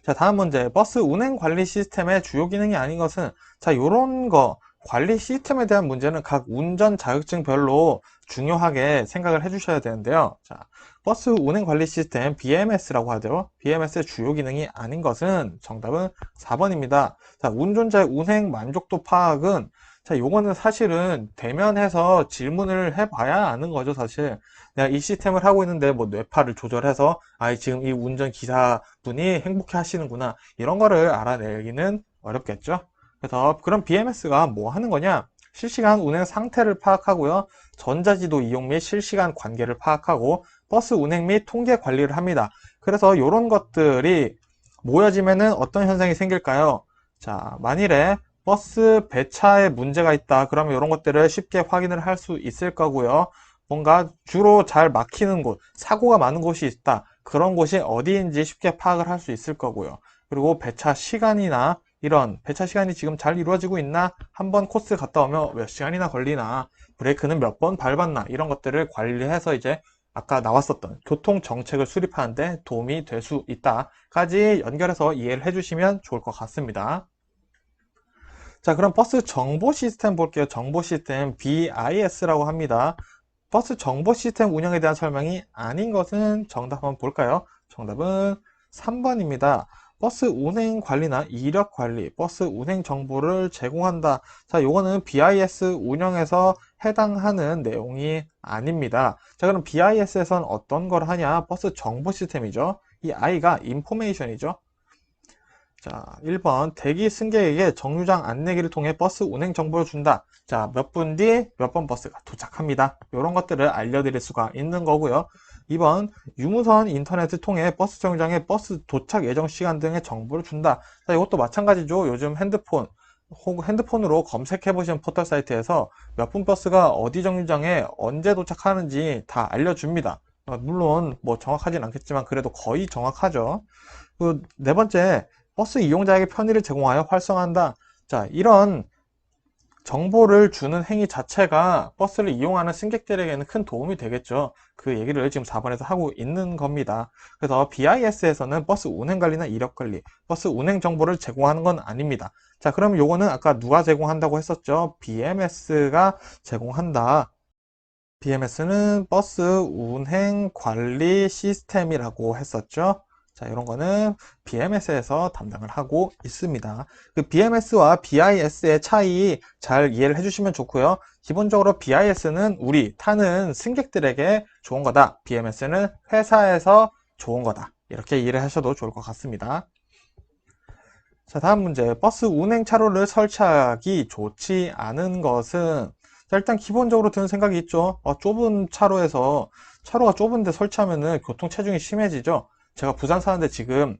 자, 다음 문제. 버스 운행 관리 시스템의 주요 기능이 아닌 것은, 자, 요런 거, 관리 시스템에 대한 문제는 각 운전 자격증별로 중요하게 생각을 해주셔야 되는데요. 자, 버스 운행 관리 시스템 BMS라고 하죠. BMS의 주요 기능이 아닌 것은 정답은 4번입니다. 자, 운전자의 운행 만족도 파악은 자, 요거는 사실은 대면해서 질문을 해봐야 아는 거죠, 사실. 내가 이 시스템을 하고 있는데 뭐 뇌파를 조절해서 아, 지금 이 운전 기사분이 행복해 하시는구나. 이런 거를 알아내기는 어렵겠죠. 그래서 그럼 BMS가 뭐 하는 거냐? 실시간 운행 상태를 파악하고요. 전자지도 이용 및 실시간 관계를 파악하고 버스 운행 및 통계 관리를 합니다. 그래서 이런 것들이 모여지면은 어떤 현상이 생길까요? 자, 만일에 버스 배차에 문제가 있다. 그러면 이런 것들을 쉽게 확인을 할 수 있을 거고요. 뭔가 주로 잘 막히는 곳, 사고가 많은 곳이 있다. 그런 곳이 어디인지 쉽게 파악을 할 수 있을 거고요. 그리고 배차 시간이나 이런 배차 시간이 지금 잘 이루어지고 있나? 한번 코스 갔다 오면 몇 시간이나 걸리나? 브레이크는 몇 번 밟았나? 이런 것들을 관리해서 이제 아까 나왔었던 교통 정책을 수립하는데 도움이 될 수 있다까지 연결해서 이해를 해주시면 좋을 것 같습니다. 자, 그럼 버스 정보 시스템 볼게요. 정보 시스템 BIS라고 합니다. 버스 정보 시스템 운영에 대한 설명이 아닌 것은 정답 한번 볼까요? 정답은 3번입니다. 버스 운행 관리나 이력 관리, 버스 운행 정보를 제공한다. 자, 요거는 BIS 운영에서 해당하는 내용이 아닙니다. 자, 그럼 BIS에선 어떤 걸 하냐? 버스 정보 시스템이죠. 이 I가 인포메이션이죠. 자, 1번 대기 승객에게 정류장 안내기를 통해 버스 운행 정보를 준다. 자, 몇 분 뒤 몇 번 버스가 도착합니다. 이런 것들을 알려드릴 수가 있는 거고요. 2번 유무선 인터넷을 통해 버스 정류장에 버스 도착 예정 시간 등의 정보를 준다. 자, 이것도 마찬가지죠. 요즘 핸드폰으로 검색해 보시는 포털 사이트에서 몇 분 버스가 어디 정류장에 언제 도착하는지 다 알려줍니다. 물론 뭐 정확하진 않겠지만 그래도 거의 정확하죠. 그 네 번째, 버스 이용자에게 편의를 제공하여 활성화한다. 자, 이런 정보를 주는 행위 자체가 버스를 이용하는 승객들에게는 큰 도움이 되겠죠. 그 얘기를 지금 4번에서 하고 있는 겁니다. 그래서 BIS에서는 버스 운행 관리나 이력 관리, 버스 운행 정보를 제공하는 건 아닙니다. 자, 그럼 요거는 아까 누가 제공한다고 했었죠? BMS가 제공한다. BMS는 버스 운행 관리 시스템이라고 했었죠. 자, 이런 거는 BMS에서 담당을 하고 있습니다. 그 BMS와 BIS의 차이 잘 이해를 해주시면 좋고요. 기본적으로 BIS는 우리 타는 승객들에게 좋은 거다. BMS는 회사에서 좋은 거다. 이렇게 이해를 하셔도 좋을 것 같습니다. 자, 다음 문제. 버스 운행 차로를 설치하기 좋지 않은 것은 자, 일단 기본적으로 드는 생각이 있죠. 좁은 차로에서 차로가 좁은데 설치하면은 교통 체중이 심해지죠. 제가 부산 사는데 지금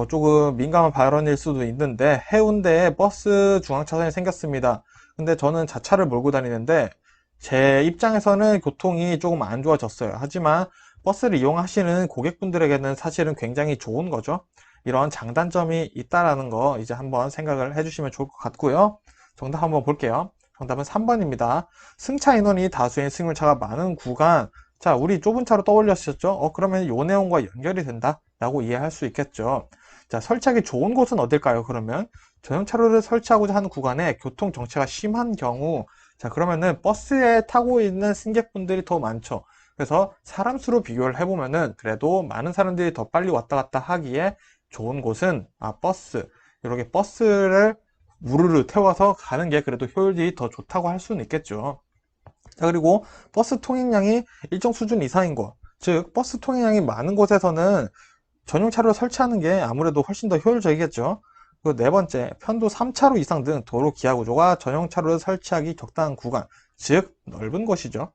조금 민감한 발언일 수도 있는데 해운대에 버스 중앙차선이 생겼습니다. 근데 저는 자차를 몰고 다니는데 제 입장에서는 교통이 조금 안 좋아졌어요. 하지만 버스를 이용하시는 고객분들에게는 사실은 굉장히 좋은 거죠. 이런 장단점이 있다라는 거 이제 한번 생각을 해주시면 좋을 것 같고요. 정답 한번 볼게요. 정답은 3번입니다. 승차 인원이 다수인 승용차가 많은 구간. 자, 우리 좁은 차로 떠올렸었죠? 그러면 요 내용과 연결이 된다 라고 이해할 수 있겠죠. 자, 설치하기 좋은 곳은 어딜까요? 그러면 전용차로를 설치하고자 하는 구간에 교통 정체가 심한 경우 자, 그러면은 버스에 타고 있는 승객분들이 더 많죠. 그래서 사람 수로 비교를 해보면은 그래도 많은 사람들이 더 빨리 왔다 갔다 하기에 좋은 곳은 버스. 이렇게 버스를 우르르 태워서 가는 게 그래도 효율이 더 좋다고 할 수는 있겠죠. 자, 그리고 버스 통행량이 일정 수준 이상인 곳, 즉 버스 통행량이 많은 곳에서는 전용 차로를 설치하는 게 아무래도 훨씬 더 효율적이겠죠. 그리고 네 번째, 편도 3차로 이상 등 도로 기하 구조가 전용 차로를 설치하기 적당한 구간, 즉 넓은 곳이죠.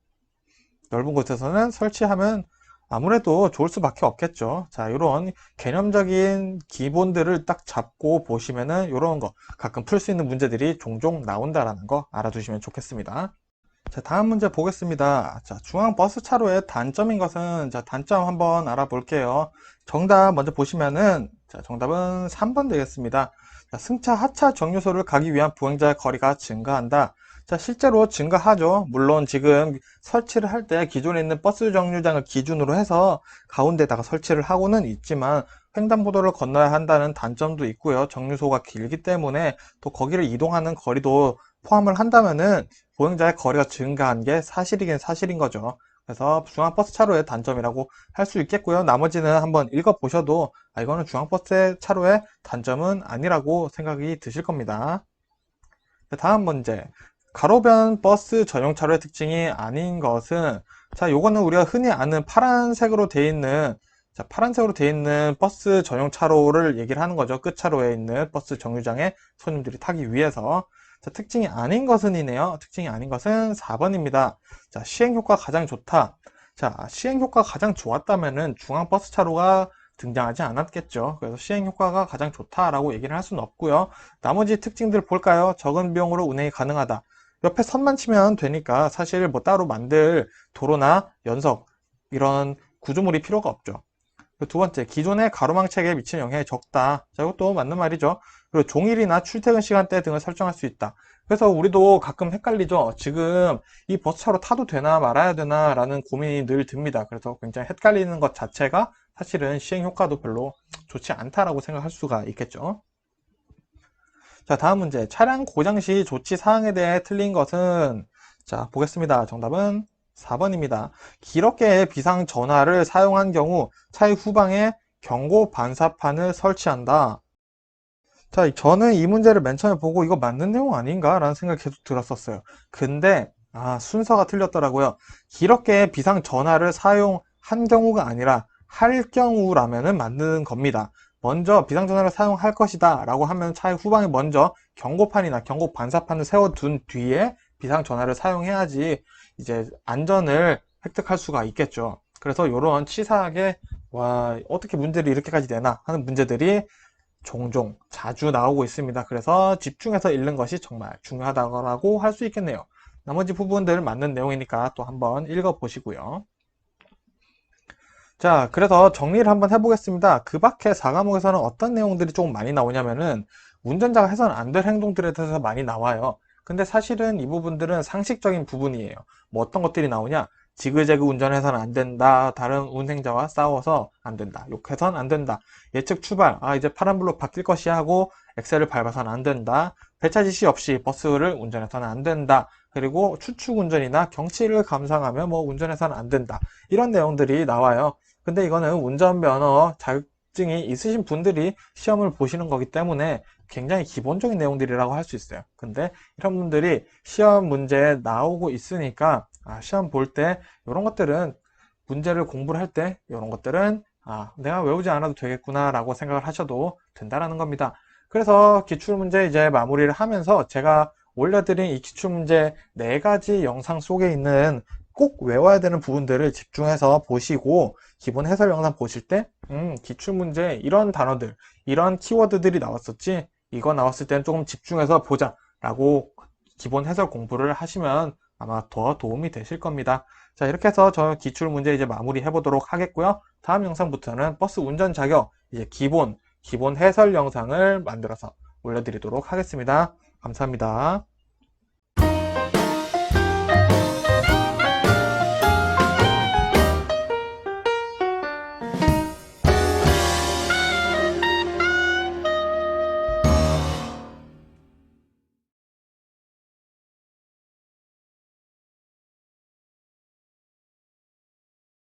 넓은 곳에서는 설치하면 아무래도 좋을 수밖에 없겠죠. 자, 이런 개념적인 기본들을 딱 잡고 보시면은 이런 거 가끔 풀 수 있는 문제들이 종종 나온다라는 거 알아두시면 좋겠습니다. 자, 다음 문제 보겠습니다. 자, 중앙 버스 차로의 단점인 것은, 자, 단점 한번 알아볼게요. 정답 먼저 보시면은, 자, 정답은 3번 되겠습니다. 자, 승차, 하차 정류소를 가기 위한 보행자의 거리가 증가한다. 자, 실제로 증가하죠. 물론 지금 설치를 할 때 기존에 있는 버스 정류장을 기준으로 해서 가운데다가 설치를 하고는 있지만, 횡단보도를 건너야 한다는 단점도 있고요. 정류소가 길기 때문에 또 거기를 이동하는 거리도 포함을 한다면은 보행자의 거리가 증가한 게 사실이긴 사실인 거죠. 그래서 중앙버스 차로의 단점이라고 할 수 있겠고요. 나머지는 한번 읽어보셔도 이거는 중앙버스 차로의 단점은 아니라고 생각이 드실 겁니다. 다음 문제. 가로변 버스 전용 차로의 특징이 아닌 것은, 자, 요거는 우리가 흔히 아는 파란색으로 되어 있는, 자, 파란색으로 되어 있는 버스 전용 차로를 얘기를 하는 거죠. 끝차로에 있는 버스 정류장에 손님들이 타기 위해서. 자, 특징이 아닌 것은이네요. 특징이 아닌 것은 4번입니다. 자, 시행효과 가장 좋다. 자, 시행효과 가장 좋았다면은 중앙버스 차로가 등장하지 않았겠죠. 그래서 시행효과가 가장 좋다라고 얘기를 할 수는 없고요. 나머지 특징들 볼까요? 적은 비용으로 운행이 가능하다. 옆에 선만 치면 되니까 사실 뭐 따로 만들 도로나 연석 이런 구조물이 필요가 없죠. 두 번째, 기존의 가로망책에 미치는 영향이 적다. 자, 이것도 맞는 말이죠. 그리고 종일이나 출퇴근 시간대 등을 설정할 수 있다. 그래서 우리도 가끔 헷갈리죠. 지금 이 버스차로 타도 되나 말아야 되나 라는 고민이 늘 듭니다. 그래서 굉장히 헷갈리는 것 자체가 사실은 시행 효과도 별로 좋지 않다라고 생각할 수가 있겠죠. 자, 다음 문제. 차량 고장 시 조치 사항에 대해 틀린 것은, 자, 보겠습니다. 정답은 4번입니다. 기럽게 비상 전화를 사용한 경우 차의 후방에 경고 반사판을 설치한다. 자, 저는 이 문제를 맨 처음에 보고 이거 맞는 내용 아닌가? 라는 생각이 계속 들었었어요. 근데, 순서가 틀렸더라고요. 기럽게 비상 전화를 사용한 경우가 아니라 할 경우라면은 맞는 겁니다. 먼저 비상전화를 사용할 것이다 라고 하면 차의 후방에 먼저 경고판이나 경고 반사판을 세워둔 뒤에 비상전화를 사용해야지 이제 안전을 획득할 수가 있겠죠. 그래서 이런 치사하게 와 어떻게 문제를 이렇게까지 내나 하는 문제들이 종종 자주 나오고 있습니다. 그래서 집중해서 읽는 것이 정말 중요하다고 할 수 있겠네요. 나머지 부분들 맞는 내용이니까 또 한번 읽어보시고요. 자, 그래서 정리를 한번 해보겠습니다. 그 밖에 4과목에서는 어떤 내용들이 조금 많이 나오냐면은 운전자가 해서는 안 될 행동들에 대해서 많이 나와요. 근데 사실은 이 부분들은 상식적인 부분이에요. 뭐 어떤 것들이 나오냐? 지그재그 운전해서는 안 된다. 다른 운행자와 싸워서 안 된다. 욕해서는 안 된다. 예측 출발. 이제 파란불로 바뀔 것이야 하고 엑셀을 밟아서는 안 된다. 배차 지시 없이 버스를 운전해서는 안 된다. 그리고 추측 운전이나 경치를 감상하며 뭐 운전해서는 안 된다. 이런 내용들이 나와요. 근데 이거는 운전면허 자격증이 있으신 분들이 시험을 보시는 거기 때문에 굉장히 기본적인 내용들이라고 할 수 있어요. 근데 이런 분들이 시험 문제에 나오고 있으니까 시험 볼 때 이런 것들은 문제를 공부를 할 때 이런 것들은 내가 외우지 않아도 되겠구나 라고 생각을 하셔도 된다라는 겁니다. 그래서 기출문제 이제 마무리를 하면서 제가 올려드린 이 기출문제 4가지 영상 속에 있는 꼭 외워야 되는 부분들을 집중해서 보시고 기본 해설 영상 보실 때 기출문제 이런 단어들 이런 키워드들이 나왔었지 이거 나왔을 때는 조금 집중해서 보자 라고 기본 해설 공부를 하시면 아마 더 도움이 되실 겁니다. 자, 이렇게 해서 저 기출문제 이제 마무리 해보도록 하겠고요. 다음 영상부터는 버스 운전 자격 이제 기본 해설 영상을 만들어서 올려드리도록 하겠습니다. 감사합니다.